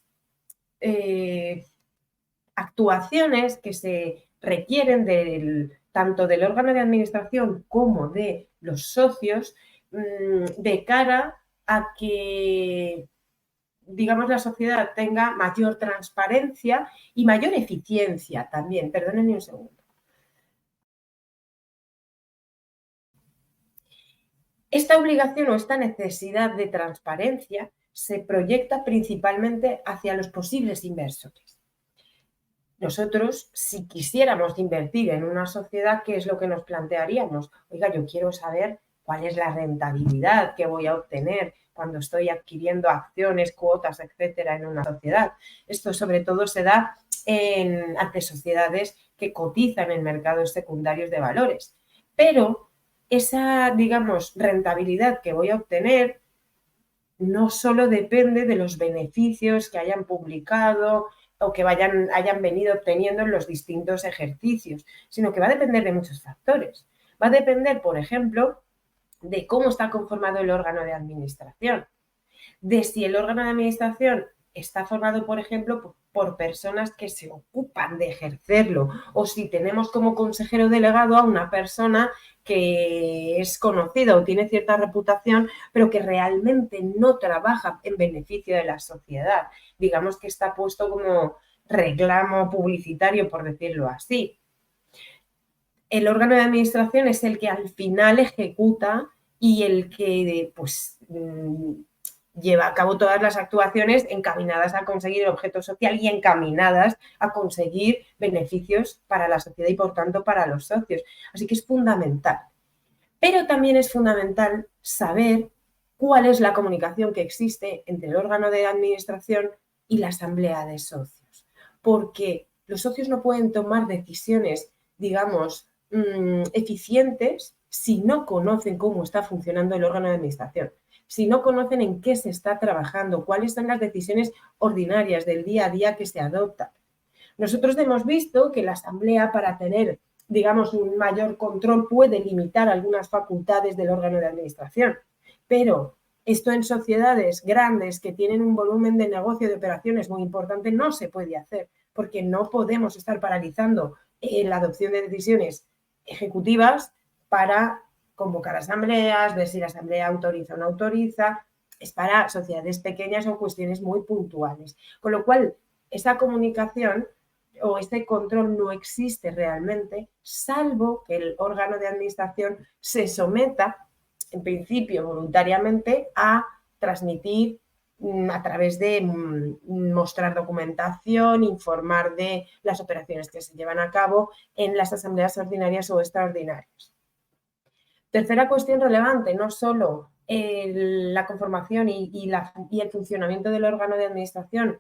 A: actuaciones que se requieren tanto del órgano de administración como de los socios de cara a que, digamos, la sociedad tenga mayor transparencia y mayor eficiencia también. Perdónenme un segundo. Esta obligación o esta necesidad de transparencia se proyecta principalmente hacia los posibles inversores. nosotros, si quisiéramos invertir en una sociedad, ¿qué es lo que nos plantearíamos? Oiga, yo quiero saber cuál es la rentabilidad que voy a obtener cuando estoy adquiriendo acciones, cuotas, etcétera, en una sociedad. Esto sobre todo se da ante sociedades que cotizan en mercados secundarios de valores. Pero esa, digamos, rentabilidad que voy a obtener no solo depende de los beneficios que hayan publicado o que hayan venido obteniendo en los distintos ejercicios, sino que va a depender de muchos factores. Va a depender, por ejemplo, de cómo está conformado el órgano de administración, de si el órgano de administración está formado, por ejemplo, por personas que se ocupan de ejercerlo, o si tenemos como consejero delegado a una persona que es conocida o tiene cierta reputación, pero que realmente no trabaja en beneficio de la sociedad. Digamos que está puesto como reclamo publicitario, por decirlo así. El órgano de administración es el que al final ejecuta y el que pues lleva a cabo todas las actuaciones encaminadas a conseguir el objeto social y encaminadas a conseguir beneficios para la sociedad y, por tanto, para los socios. Así que es fundamental. Pero también es fundamental saber cuál es la comunicación que existe entre el órgano de administración y la asamblea de socios. Porque los socios no pueden tomar decisiones, digamos, eficientes si no conocen cómo está funcionando el órgano de administración, si no conocen en qué se está trabajando, cuáles son las decisiones ordinarias del día a día que se adoptan. Nosotros hemos visto que la asamblea, para tener, digamos, un mayor control, puede limitar algunas facultades del órgano de administración, pero esto en sociedades grandes que tienen un volumen de negocio, de operaciones muy importante, no se puede hacer, porque no podemos estar paralizando la adopción de decisiones ejecutivas para convocar asambleas, ver si la asamblea autoriza o no autoriza. Es para sociedades pequeñas o cuestiones muy puntuales. Con lo cual, esa comunicación o este control no existe realmente, salvo que el órgano de administración se someta, en principio voluntariamente, a transmitir a través de mostrar documentación, informar de las operaciones que se llevan a cabo en las asambleas ordinarias o extraordinarias. Tercera cuestión relevante, no solo la conformación y el funcionamiento del órgano de administración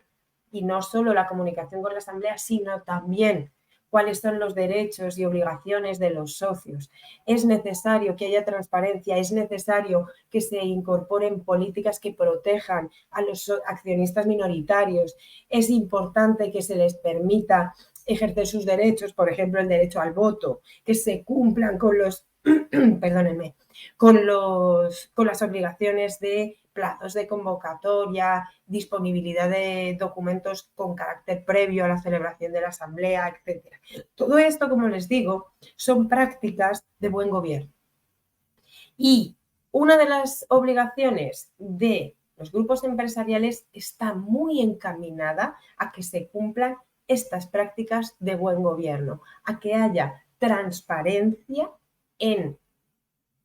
A: y no solo la comunicación con la asamblea, sino también cuáles son los derechos y obligaciones de los socios. Es necesario que haya transparencia, es necesario que se incorporen políticas que protejan a los accionistas minoritarios, es importante que se les permita ejercer sus derechos, por ejemplo, el derecho al voto, que se cumplan con los perdónenme, con las obligaciones de plazos de convocatoria, disponibilidad de documentos con carácter previo a la celebración de la asamblea, etc. Todo esto, como les digo, son prácticas de buen gobierno. Y una de las obligaciones de los grupos empresariales está muy encaminada a que se cumplan estas prácticas de buen gobierno, a que haya transparencia en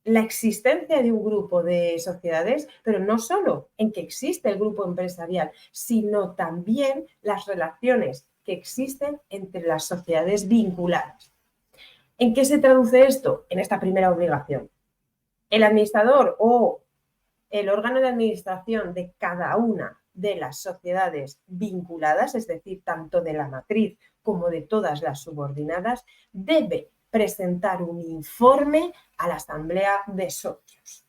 A: la existencia de un grupo de sociedades, pero no solo en que existe el grupo empresarial, sino también las relaciones que existen entre las sociedades vinculadas. ¿En qué se traduce esto? En esta primera obligación. El administrador o el órgano de administración de cada una de las sociedades vinculadas, es decir, tanto de la matriz como de todas las subordinadas, debe presentar un informe a la asamblea de socios.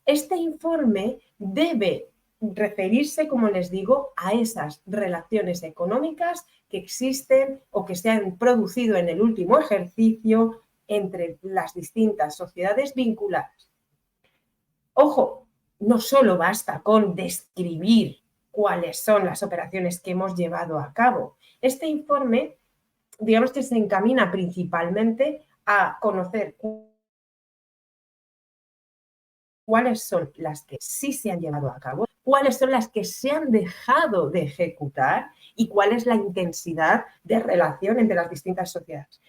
A: Este informe debe referirse, como les digo, a esas relaciones económicas que existen o que se han producido en el último ejercicio entre las distintas sociedades vinculadas. Ojo, no solo basta con describir cuáles son las operaciones que hemos llevado a cabo. Este informe, digamos que se encamina principalmente a conocer cuáles son las que sí se han llevado a cabo, cuáles son las que se han dejado de ejecutar y cuál es la intensidad de relación entre las distintas sociedades.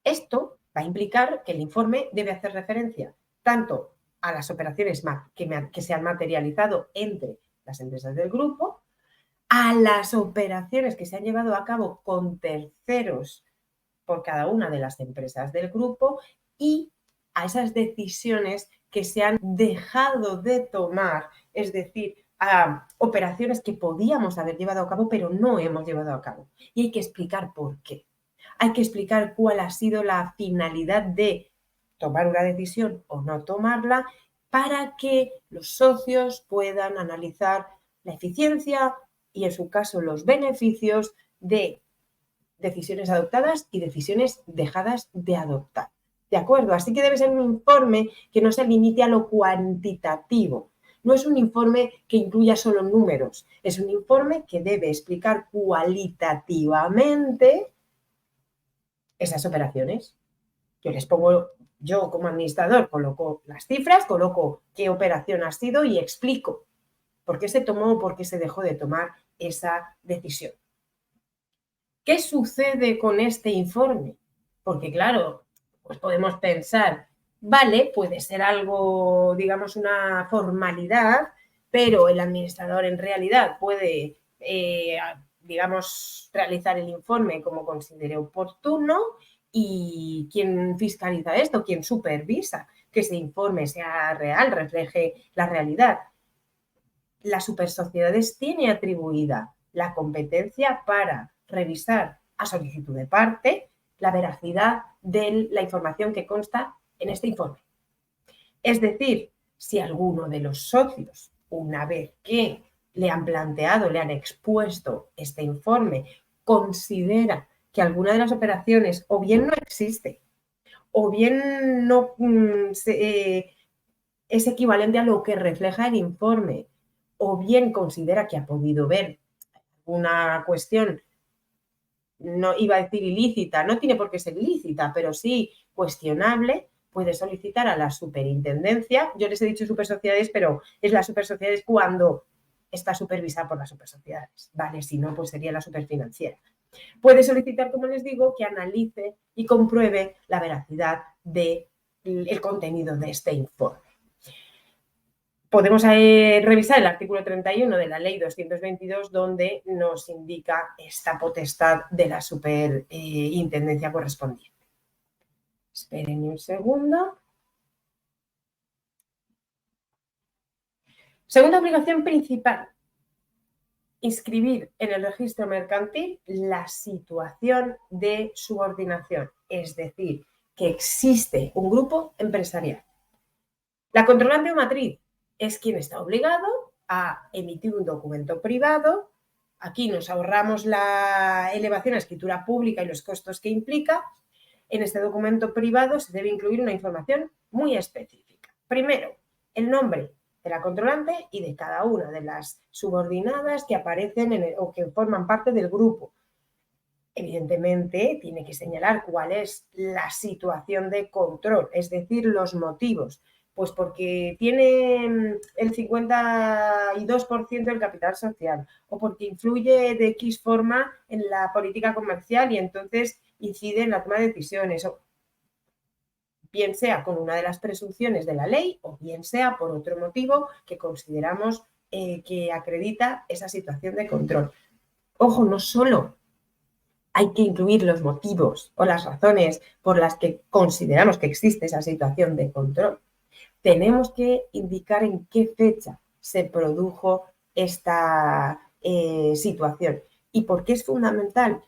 A: Esto va a implicar que el informe debe hacer referencia tanto a las operaciones que se han materializado entre las empresas del grupo, a las operaciones que se han llevado a cabo con terceros por cada una de las empresas del grupo y a esas decisiones que se han dejado de tomar, es decir, a operaciones que podíamos haber llevado a cabo, pero no hemos llevado a cabo. Y hay que explicar por qué. Hay que explicar cuál ha sido la finalidad de tomar una decisión o no tomarla para que los socios puedan analizar la eficiencia y, en su caso, los beneficios de decisiones adoptadas y decisiones dejadas de adoptar. ¿De acuerdo? Así que debe ser un informe que no se limite a lo cuantitativo. No es un informe que incluya solo números, es un informe que debe explicar cualitativamente esas operaciones. Yo como administrador coloco las cifras, coloco qué operación ha sido y explico por qué se tomó o por qué se dejó de tomar esa decisión. ¿Qué sucede con este informe? Porque claro, pues podemos pensar, vale, puede ser algo, digamos, una formalidad, pero el administrador en realidad puede, digamos, realizar el informe como considere oportuno. ¿Y quién fiscaliza esto? ¿Quién supervisa que ese informe sea real, refleje la realidad? Las supersociedades tiene atribuida la competencia para revisar a solicitud de parte la veracidad de la información que consta en este informe. Es decir, si alguno de los socios, una vez que le han planteado, le han expuesto este informe, considera que alguna de las operaciones o bien no existe, o bien no es equivalente a lo que refleja el informe, o bien considera que ha podido ver una cuestión, no iba a decir ilícita, no tiene por qué ser ilícita, pero sí cuestionable, puede solicitar a la superintendencia. Yo les he dicho supersociedades, pero es las supersociedades cuando está supervisada por las supersociedades, ¿vale? Si no, pues sería la superfinanciera. Puede solicitar, como les digo, que analice y compruebe la veracidad del contenido de este informe. Podemos revisar el artículo 31 de la ley 222, donde nos indica esta potestad de la superintendencia correspondiente. Esperen un segundo. Segunda obligación principal: inscribir en el registro mercantil la situación de subordinación, es decir, que existe un grupo empresarial. La controlante o matriz es quien está obligado a emitir un documento privado. Aquí nos ahorramos la elevación a escritura pública y los costos que implica. En este documento privado se debe incluir una información muy específica. Primero, el nombre de la controlante y de cada una de las subordinadas que aparecen o que forman parte del grupo. Evidentemente, tiene que señalar cuál es la situación de control, es decir, los motivos. Pues porque tiene el 52% del capital social, o porque influye de X forma en la política comercial y entonces incide en la toma de decisiones, o bien sea con una de las presunciones de la ley o bien sea por otro motivo que consideramos que acredita esa situación de control. Ojo, no solo hay que incluir los motivos o las razones por las que consideramos que existe esa situación de control. Tenemos que indicar en qué fecha se produjo esta situación. ¿Y por qué es fundamental?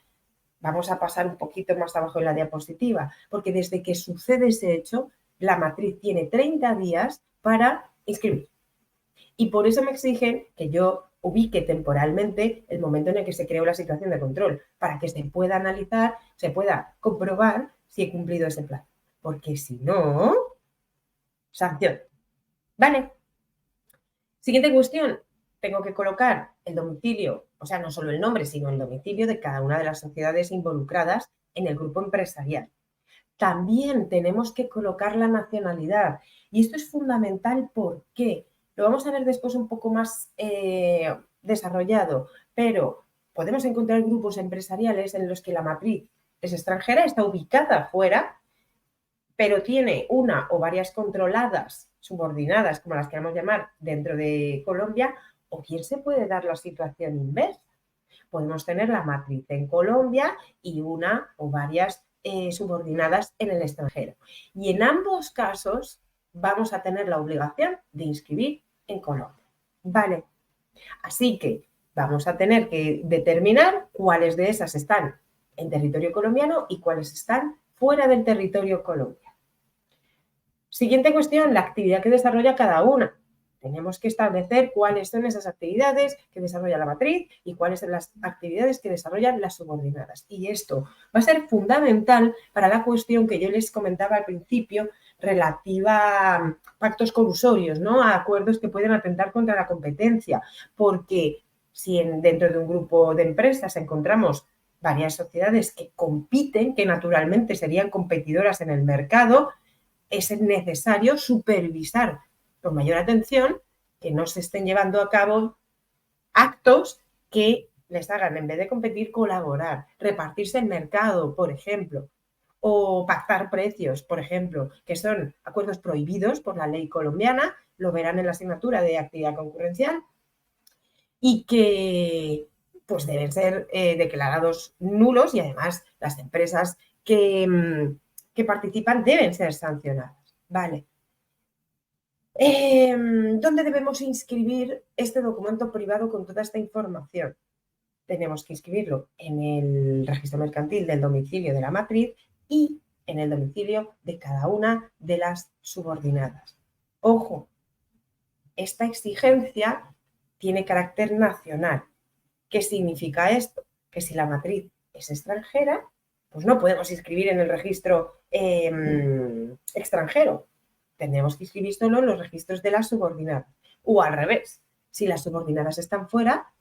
A: Vamos a pasar un poquito más abajo en la diapositiva, porque desde que sucede ese hecho, la matriz tiene 30 días para inscribir. Y por eso me exigen que yo ubique temporalmente el momento en el que se creó la situación de control, para que se pueda analizar, se pueda comprobar si he cumplido ese plazo. Porque si no, sanción. Vale. Siguiente cuestión. Tengo que colocar el domicilio, o sea, no solo el nombre, sino el domicilio de cada una de las sociedades involucradas en el grupo empresarial. También tenemos que colocar la nacionalidad. Y esto es fundamental porque lo vamos a ver después un poco más desarrollado, pero podemos encontrar grupos empresariales en los que la matriz es extranjera, está ubicada fuera, pero tiene una o varias controladas subordinadas, como las queramos llamar, dentro de Colombia, o bien se puede dar la situación inversa. Podemos tener la matriz en Colombia y una o varias subordinadas en el extranjero. Y en ambos casos vamos a tener la obligación de inscribir en Colombia. Vale, así que vamos a tener que determinar cuáles de esas están en territorio colombiano y cuáles están fuera del territorio colombiano. Siguiente cuestión, la actividad que desarrolla cada una. Tenemos que establecer cuáles son esas actividades que desarrolla la matriz y cuáles son las actividades que desarrollan las subordinadas. Y esto va a ser fundamental para la cuestión que yo les comentaba al principio relativa a pactos colusorios, ¿no? A acuerdos que pueden atentar contra la competencia, porque si dentro de un grupo de empresas encontramos varias sociedades que compiten, que naturalmente serían competidoras en el mercado, es necesario supervisar con mayor atención que no se estén llevando a cabo actos que les hagan, en vez de competir, colaborar, repartirse el mercado, por ejemplo, o pactar precios, por ejemplo, que son acuerdos prohibidos por la ley colombiana, lo verán en la asignatura de actividad concurrencial, y que pues deben ser declarados nulos y además las empresas que participan deben ser sancionadas. Vale. ¿Dónde debemos inscribir este documento privado con toda esta información? Tenemos que inscribirlo en el registro mercantil del domicilio de la matriz y en el domicilio de cada una de las subordinadas. Ojo, esta exigencia tiene carácter nacional. ¿Qué significa esto? Que si la matriz es extranjera, pues no podemos inscribir en el registro extranjero. Tendremos que inscribir solo en los registros de las subordinadas. O al revés, si las subordinadas están fuera,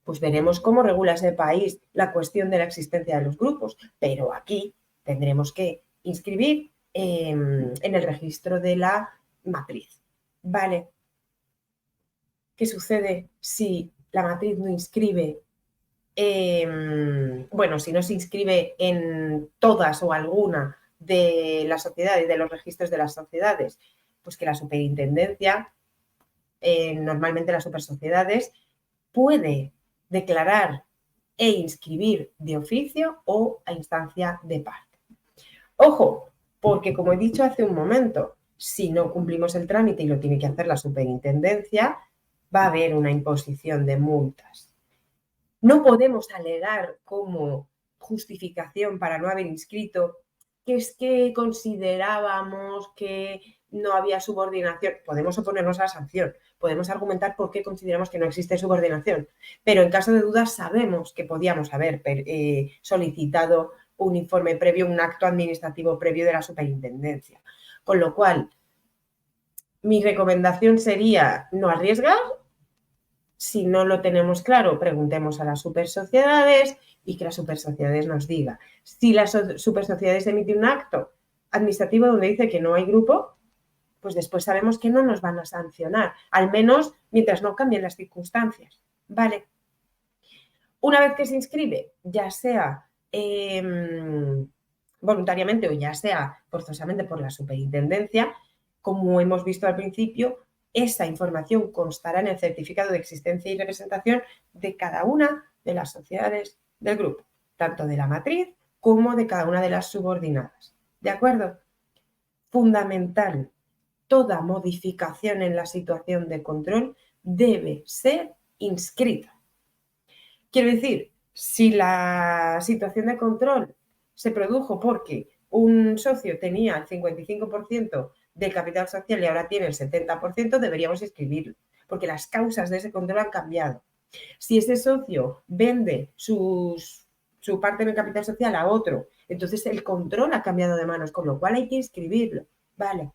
A: pues veremos cómo regula ese país la cuestión de la existencia de los grupos. Pero aquí tendremos que inscribir en el registro de la matriz. Vale. ¿Qué sucede si la matriz no inscribe? Bueno, si no se inscribe en todas o alguna de las sociedades, de los registros de las sociedades, pues que la superintendencia, normalmente las supersociedades, puede declarar e inscribir de oficio o a instancia de parte. Ojo, porque como he dicho hace un momento, si no cumplimos el trámite y lo tiene que hacer la superintendencia, va a haber una imposición de multas. No podemos alegar como justificación para no haber inscrito que es que considerábamos que no había subordinación. Podemos oponernos a la sanción, podemos argumentar por qué consideramos que no existe subordinación, pero en caso de dudas sabemos que podíamos haber solicitado un informe previo, un acto administrativo previo de la superintendencia. Con lo cual, mi recomendación sería no arriesgar. Si no lo tenemos claro, preguntemos a las supersociedades y que las supersociedades nos digan. Si las supersociedades emiten un acto administrativo donde dice que no hay grupo, pues después sabemos que no nos van a sancionar, al menos mientras no cambien las circunstancias. Vale. Una vez que se inscribe, ya sea voluntariamente o ya sea forzosamente por la superintendencia, como hemos visto al principio, esa información constará en el certificado de existencia y representación de cada una de las sociedades del grupo, tanto de la matriz como de cada una de las subordinadas. ¿De acuerdo? Fundamental, toda modificación en la situación de control debe ser inscrita. Quiero decir, si la situación de control se produjo porque un socio tenía el 55% del capital social y ahora tiene el 70%, deberíamos inscribirlo, porque las causas de ese control han cambiado. Si ese socio vende su parte del capital social a otro, entonces el control ha cambiado de manos, con lo cual hay que inscribirlo. Vale.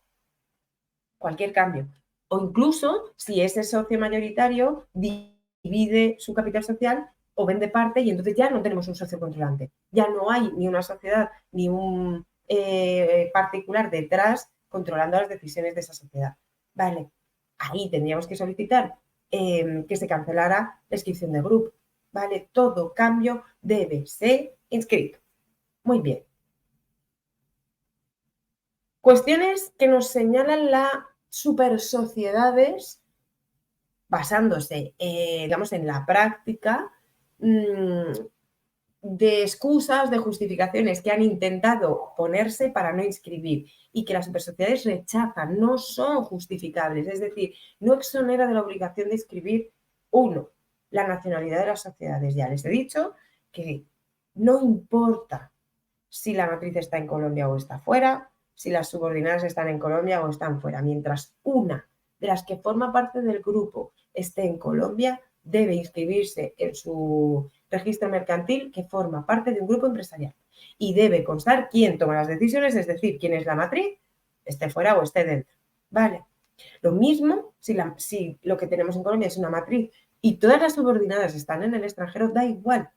A: Cualquier cambio. O incluso si ese socio mayoritario divide su capital social o vende parte y entonces ya no tenemos un socio controlante. Ya no hay ni una sociedad ni un particular detrás controlando las decisiones de esa sociedad. Vale, ahí tendríamos que solicitar que se cancelara la inscripción de grupo. Vale, todo cambio debe ser inscrito. Muy bien. Cuestiones que nos señalan las supersociedades basándose, digamos, en la práctica de excusas, de justificaciones que han intentado ponerse para no inscribir y que las supersociedades rechazan, no son justificables. Es decir, no exonera de la obligación de inscribir, uno, la nacionalidad de las sociedades. Ya les he dicho que no importa si la matriz está en Colombia o está fuera, si las subordinadas están en Colombia o están fuera. Mientras una de las que forma parte del grupo esté en Colombia, debe inscribirse en su registro mercantil que forma parte de un grupo empresarial. Y debe constar quién toma las decisiones, es decir, quién es la matriz, esté fuera o esté dentro. ¿Vale? Lo mismo si lo que tenemos en Colombia es una matriz y todas las subordinadas están en el extranjero, da igual.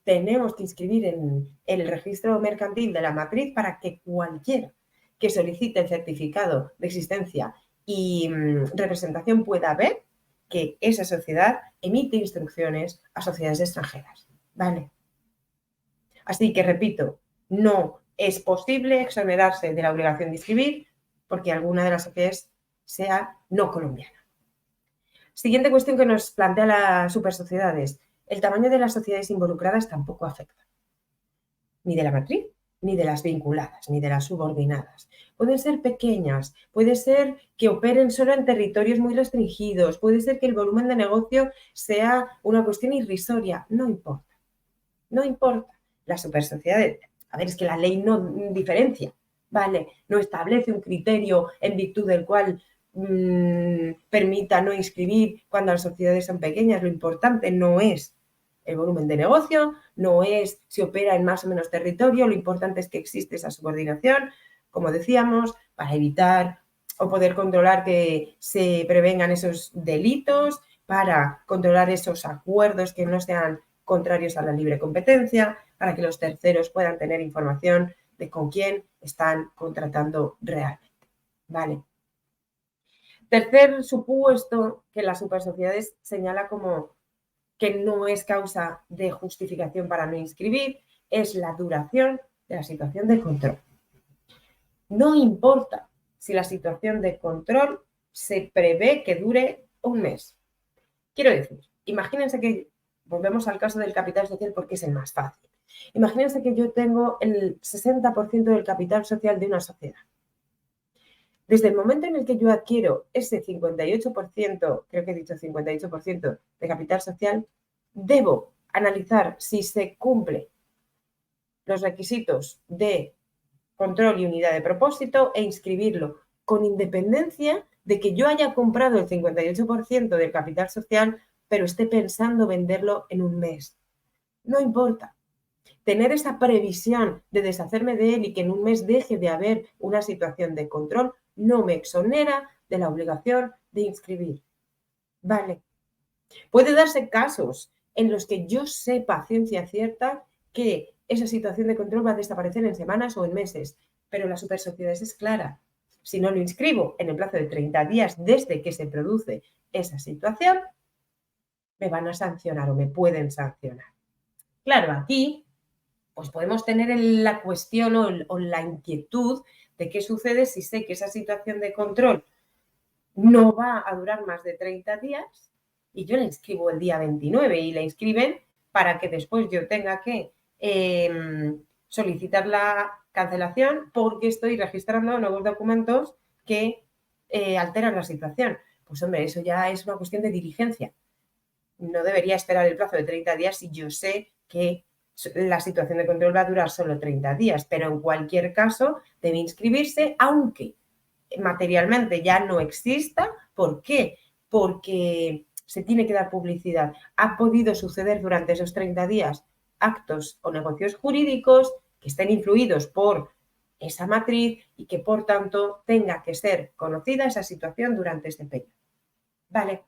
A: Tenemos que inscribir en el registro mercantil de la matriz para que cualquiera que solicite el certificado de existencia y representación pueda ver que esa sociedad emite instrucciones a sociedades extranjeras. ¿Vale? Así que, repito, no es posible exonerarse de la obligación de inscribir porque alguna de las sociedades sea no colombiana. Siguiente cuestión que nos plantea las supersociedades. El tamaño de las sociedades involucradas tampoco afecta. Ni de la matriz, ni de las vinculadas, ni de las subordinadas. Pueden ser pequeñas, puede ser que operen solo en territorios muy restringidos, puede ser que el volumen de negocio sea una cuestión irrisoria. No importa. No importa. Las supersociedades, a ver, es que la ley no diferencia, ¿vale? No establece un criterio en virtud del cual permita no inscribir cuando las sociedades son pequeñas. Lo importante no es el volumen de negocio, no es si opera en más o menos territorio, lo importante es que existe esa subordinación, como decíamos, para evitar o poder controlar que se prevengan esos delitos, para controlar esos acuerdos que no sean contrarios a la libre competencia, para que los terceros puedan tener información de con quién están contratando realmente. ¿Vale? Tercer supuesto que las supersociedades señala como que no es causa de justificación para no inscribir es la duración de la situación de control. No importa si la situación de control se prevé que dure un mes. Quiero decir, imagínense que, volvemos al caso del capital social porque es el más fácil. Imagínense que yo tengo el 60% del capital social de una sociedad. Desde el momento en el que yo adquiero ese 58%, creo que he dicho 58% de capital social, debo analizar si se cumplen los requisitos de control y unidad de propósito e inscribirlo, con independencia de que yo haya comprado el 58% del capital social, pero esté pensando venderlo en un mes. No importa. Tener esa previsión de deshacerme de él y que en un mes deje de haber una situación de control no me exonera de la obligación de inscribir. Vale. Puede darse casos en los que yo sepa a ciencia cierta que esa situación de control va a desaparecer en semanas o en meses, pero la supersociedad es clara. Si no lo inscribo en el plazo de 30 días desde que se produce esa situación, me van a sancionar o me pueden sancionar. Claro, aquí pues podemos tener la cuestión o la inquietud de qué sucede si sé que esa situación de control no va a durar más de 30 días y yo la inscribo el día 29 y la inscriben para que después yo tenga que solicitar la cancelación porque estoy registrando nuevos documentos que alteran la situación. Pues hombre, eso ya es una cuestión de diligencia. No debería esperar el plazo de 30 días si yo sé que la situación de control va a durar solo 30 días, pero en cualquier caso debe inscribirse, aunque materialmente ya no exista. ¿Por qué? Porque se tiene que dar publicidad. Ha podido suceder durante esos 30 días actos o negocios jurídicos que estén influidos por esa matriz y que, por tanto, tenga que ser conocida esa situación durante este periodo. Vale.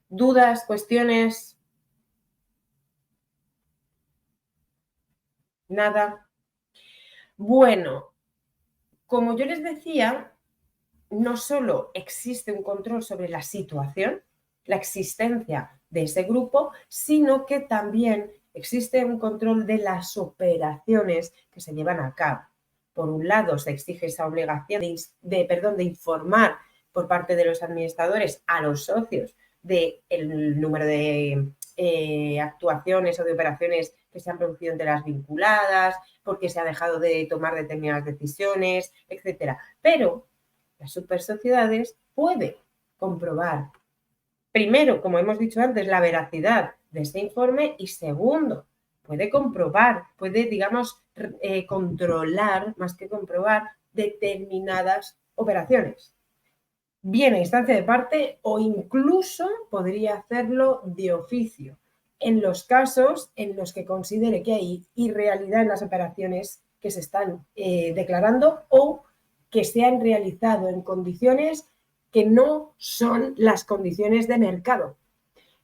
A: ¿Dudas, cuestiones? Nada. Bueno, como yo les decía, no solo existe un control sobre la situación, la existencia de ese grupo, sino que también existe un control de las operaciones que se llevan a cabo. Por un lado, se exige esa obligación de informar por parte de los administradores a los socios del número de actuaciones o de operaciones que se han producido entre las vinculadas, porque se ha dejado de tomar determinadas decisiones, etcétera. Pero las supersociedades pueden comprobar, primero, como hemos dicho antes, la veracidad de ese informe y segundo, puede comprobar, puede, digamos, controlar, más que comprobar, determinadas operaciones. Bien a instancia de parte o incluso podría hacerlo de oficio, en los casos en los que considere que hay irrealidad en las operaciones que se están declarando o que se han realizado en condiciones que no son las condiciones de mercado,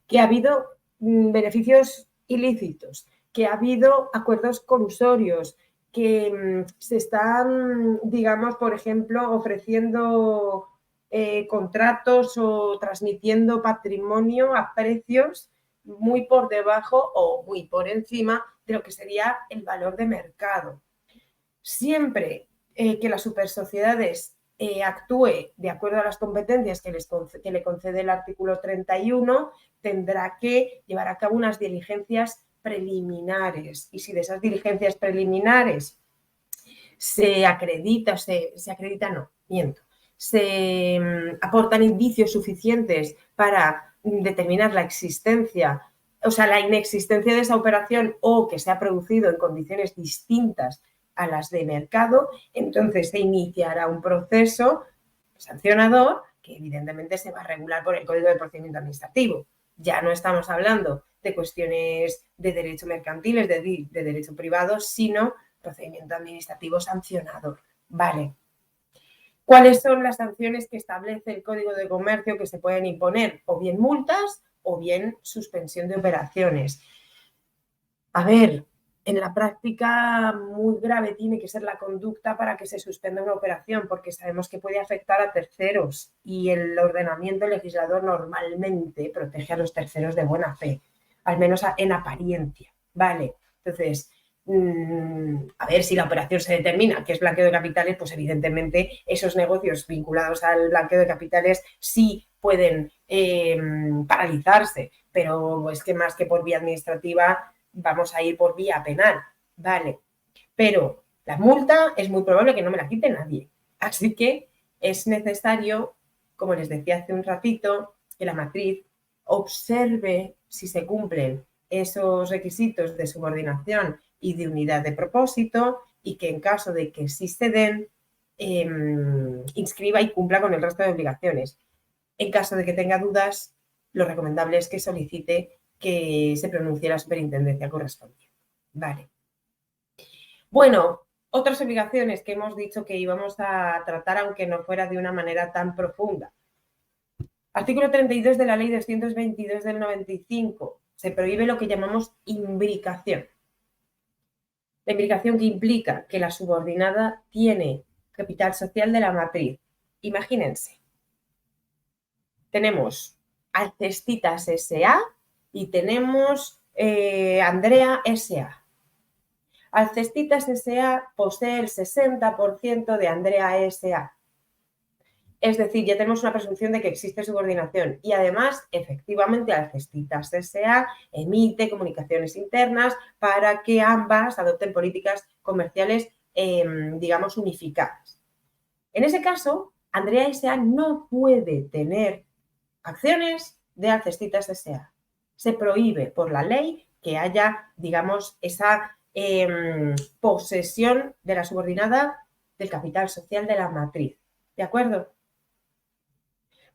A: que ha habido beneficios ilícitos, que ha habido acuerdos colusorios, que se están, digamos, por ejemplo, ofreciendo contratos o transmitiendo patrimonio a precios muy por debajo o muy por encima de lo que sería el valor de mercado. Siempre que las supersociedades actúe de acuerdo a las competencias que le concede el artículo 31, tendrá que llevar a cabo unas diligencias preliminares. Y si de esas diligencias preliminares se aportan indicios suficientes para determinar la existencia, o sea, la inexistencia de esa operación o que se ha producido en condiciones distintas a las de mercado, entonces se iniciará un proceso sancionador que evidentemente se va a regular por el Código de Procedimiento Administrativo. Ya no estamos hablando de cuestiones de derecho mercantiles, de derecho privado, sino procedimiento administrativo sancionador. Vale. ¿Cuáles son las sanciones que establece el Código de Comercio que se pueden imponer? O bien multas o bien suspensión de operaciones. A ver, en la práctica muy grave tiene que ser la conducta para que se suspenda una operación, porque sabemos que puede afectar a terceros y el ordenamiento legislador normalmente protege a los terceros de buena fe, al menos en apariencia, ¿vale? Entonces, a ver, si la operación se determina que es blanqueo de capitales, pues evidentemente esos negocios vinculados al blanqueo de capitales sí pueden paralizarse, pero es que más que por vía administrativa vamos a ir por vía penal, ¿vale? Pero la multa es muy probable que no me la quite nadie. Así que es necesario, como les decía hace un ratito, que la matriz observe si se cumplen esos requisitos de subordinación y de unidad de propósito y que en caso de que sí se den, inscriba y cumpla con el resto de obligaciones. En caso de que tenga dudas, lo recomendable es que solicite que se pronuncie la superintendencia correspondiente. Vale. Bueno, otras obligaciones que hemos dicho que íbamos a tratar, aunque no fuera de una manera tan profunda. Artículo 32 de la Ley 222 del 95. Se prohíbe lo que llamamos imbricación. La imbricación que implica que la subordinada tiene capital social de la matriz. Imagínense. Tenemos Alcestitas S.A. y tenemos Andrea S.A. Alcestitas S.A. posee el 60% de Andrea S.A. Es decir, ya tenemos una presunción de que existe subordinación y además, efectivamente, Alcestitas S.A. emite comunicaciones internas para que ambas adopten políticas comerciales, digamos, unificadas. En ese caso, Andrea S.A. no puede tener acciones de Alcestitas S.A. Se prohíbe por la ley que haya, digamos, esa posesión de la subordinada del capital social de la matriz. ¿De acuerdo?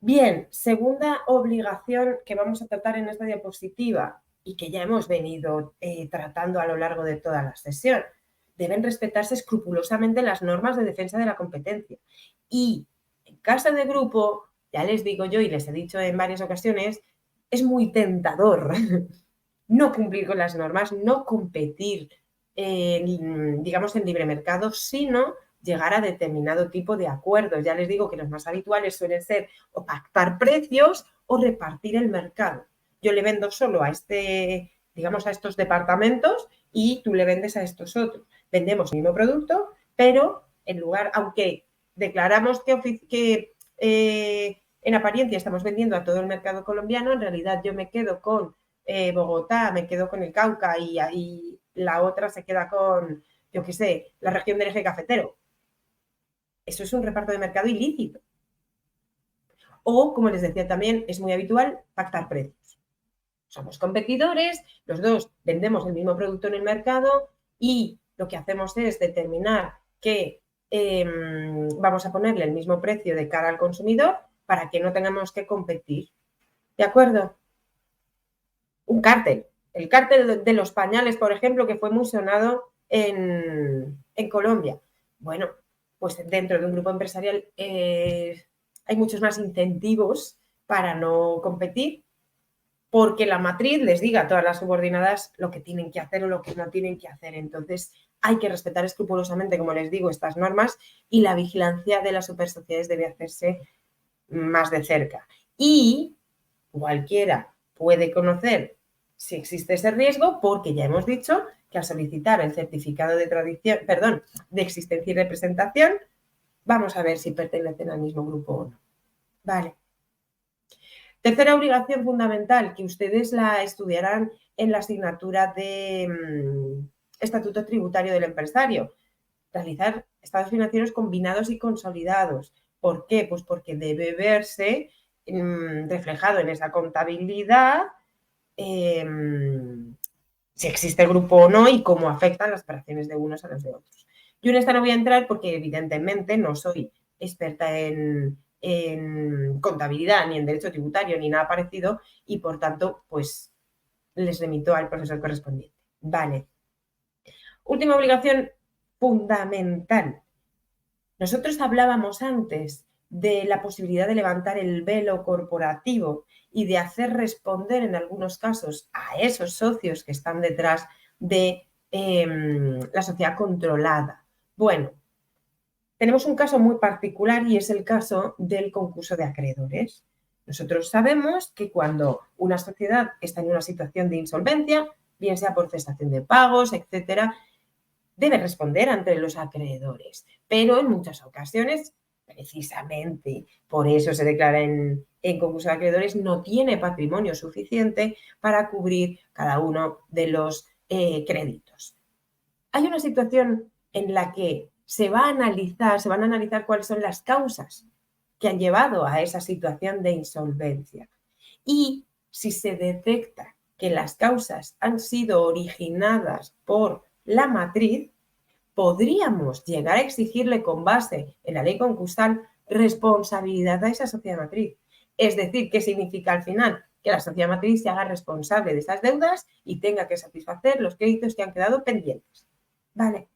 A: Bien, segunda obligación que vamos a tratar en esta diapositiva y que ya hemos venido tratando a lo largo de toda la sesión. Deben respetarse escrupulosamente las normas de defensa de la competencia. Y en caso de grupo, ya les digo yo y les he dicho en varias ocasiones, es muy tentador no cumplir con las normas, no competir, digamos, en libre mercado, sino llegar a determinado tipo de acuerdos. Ya les digo que los más habituales suelen ser o pactar precios o repartir el mercado. Yo le vendo solo a digamos, a estos departamentos y tú le vendes a estos otros. Vendemos el mismo producto, pero en lugar, aunque declaramos que en apariencia estamos vendiendo a todo el mercado colombiano, en realidad yo me quedo con Bogotá, me quedo con el Cauca y ahí la otra se queda con, yo qué sé, la región del eje cafetero. Eso es un reparto de mercado ilícito. O, como les decía también, es muy habitual pactar precios. Somos competidores, los dos vendemos el mismo producto en el mercado y lo que hacemos es determinar que vamos a ponerle el mismo precio de cara al consumidor para que no tengamos que competir. ¿De acuerdo? Un cártel. El cártel de los pañales, por ejemplo, que fue muy sonado en Colombia. Bueno, pues dentro de un grupo empresarial hay muchos más incentivos para no competir, porque la matriz les diga a todas las subordinadas lo que tienen que hacer o lo que no tienen que hacer. Entonces, hay que respetar escrupulosamente, como les digo, estas normas y la vigilancia de las supersociedades debe hacerse más de cerca. Y cualquiera puede conocer si existe ese riesgo porque ya hemos dicho que al solicitar el certificado de tradición, perdón, de existencia y representación, vamos a ver si pertenecen al mismo grupo o no. Vale. Tercera obligación fundamental, que ustedes la estudiarán en la asignatura de Estatuto Tributario del Empresario. Realizar estados financieros combinados y consolidados. ¿Por qué? Pues porque debe verse reflejado en esa contabilidad si existe el grupo o no y cómo afectan las operaciones de unos a las de otros. Yo en esta no voy a entrar porque evidentemente no soy experta en contabilidad, ni en derecho tributario, ni nada parecido, y por tanto, pues les remito al profesor correspondiente. Vale. Última obligación fundamental. Nosotros hablábamos antes de la posibilidad de levantar el velo corporativo y de hacer responder en algunos casos a esos socios que están detrás de la sociedad controlada. Bueno, tenemos un caso muy particular y es el caso del concurso de acreedores. Nosotros sabemos que cuando una sociedad está en una situación de insolvencia, bien sea por cesación de pagos, etcétera, debe responder ante los acreedores, pero en muchas ocasiones, precisamente por eso se declara en concurso de acreedores, no tiene patrimonio suficiente para cubrir cada uno de los créditos. Hay una situación en la que se van a analizar cuáles son las causas que han llevado a esa situación de insolvencia. Y si se detecta que las causas han sido originadas por la matriz, podríamos llegar a exigirle con base en la ley concursal responsabilidad a esa sociedad matriz. Es decir, ¿qué significa al final? Que la sociedad matriz se haga responsable de esas deudas y tenga que satisfacer los créditos que han quedado pendientes. Vale.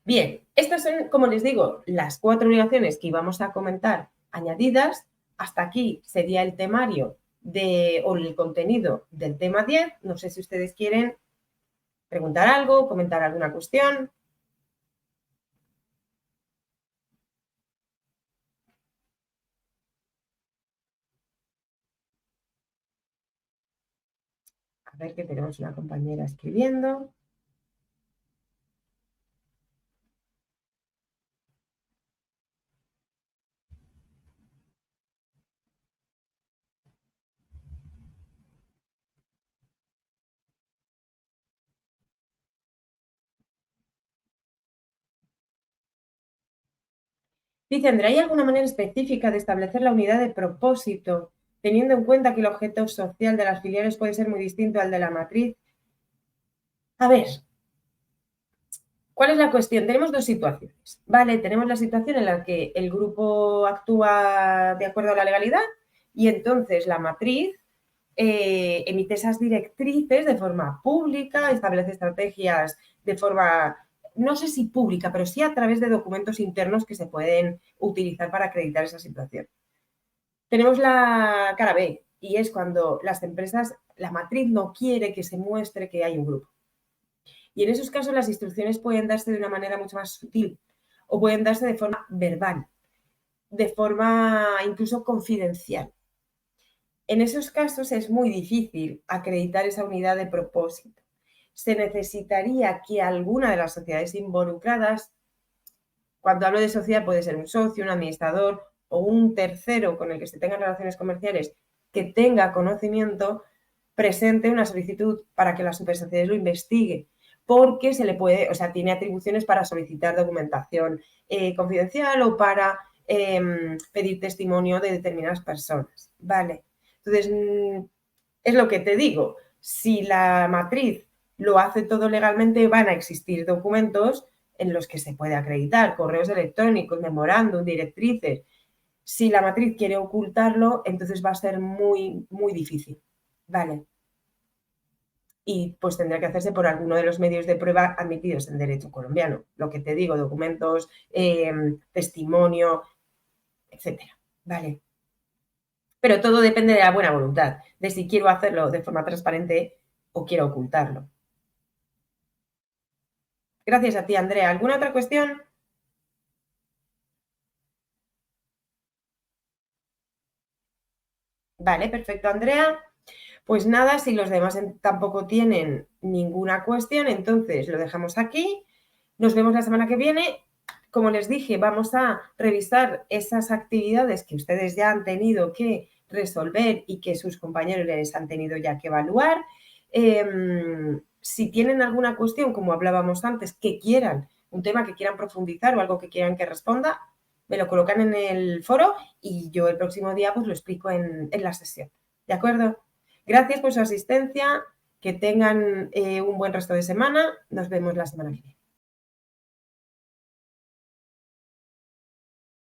A: Bien, estas son, como les digo, las 4 obligaciones que íbamos a comentar añadidas. Hasta aquí sería el temario o el contenido del tema 10. No sé si ustedes quieren preguntar algo, comentar alguna cuestión. A ver que tenemos una compañera escribiendo. Dice Andrea, ¿hay alguna manera específica de establecer la unidad de propósito, teniendo en cuenta que el objeto social de las filiales puede ser muy distinto al de la matriz? A ver, ¿cuál es la cuestión? Tenemos 2 situaciones, ¿vale? Tenemos la situación en la que el grupo actúa de acuerdo a la legalidad y entonces la matriz emite esas directrices de forma pública, establece estrategias de forma, no sé si pública, pero sí a través de documentos internos que se pueden utilizar para acreditar esa situación. Tenemos la cara B y es cuando las empresas, la matriz no quiere que se muestre que hay un grupo. Y en esos casos las instrucciones pueden darse de una manera mucho más sutil o pueden darse de forma verbal, de forma incluso confidencial. En esos casos es muy difícil acreditar esa unidad de propósito. Se necesitaría que alguna de las sociedades involucradas, cuando hablo de sociedad puede ser un socio, un administrador o un tercero con el que se tengan relaciones comerciales, que tenga conocimiento presente una solicitud para que la supersociedad lo investigue, porque se le puede, o sea, tiene atribuciones para solicitar documentación confidencial o para pedir testimonio de determinadas personas, ¿vale? Entonces, es lo que te digo, si la matriz lo hace todo legalmente, van a existir documentos en los que se puede acreditar, correos electrónicos, memorándum, directrices. Si la matriz quiere ocultarlo, entonces va a ser muy, muy difícil, ¿vale? Y pues tendrá que hacerse por alguno de los medios de prueba admitidos en derecho colombiano. Lo que te digo, documentos, testimonio, etcétera, ¿vale? Pero todo depende de la buena voluntad, de si quiero hacerlo de forma transparente o quiero ocultarlo. Gracias a ti, Andrea. ¿Alguna otra cuestión? Vale, perfecto, Andrea. Pues nada, si los demás tampoco tienen ninguna cuestión, entonces lo dejamos aquí. Nos vemos la semana que viene. Como les dije, vamos a revisar esas actividades que ustedes ya han tenido que resolver y que sus compañeros les han tenido ya que evaluar. Si tienen alguna cuestión, como hablábamos antes, que quieran, un tema que quieran profundizar o algo que quieran que responda, me lo colocan en el foro y yo el próximo día pues lo explico en la sesión. ¿De acuerdo? Gracias por su asistencia, que tengan un buen resto de semana. Nos vemos la semana que viene.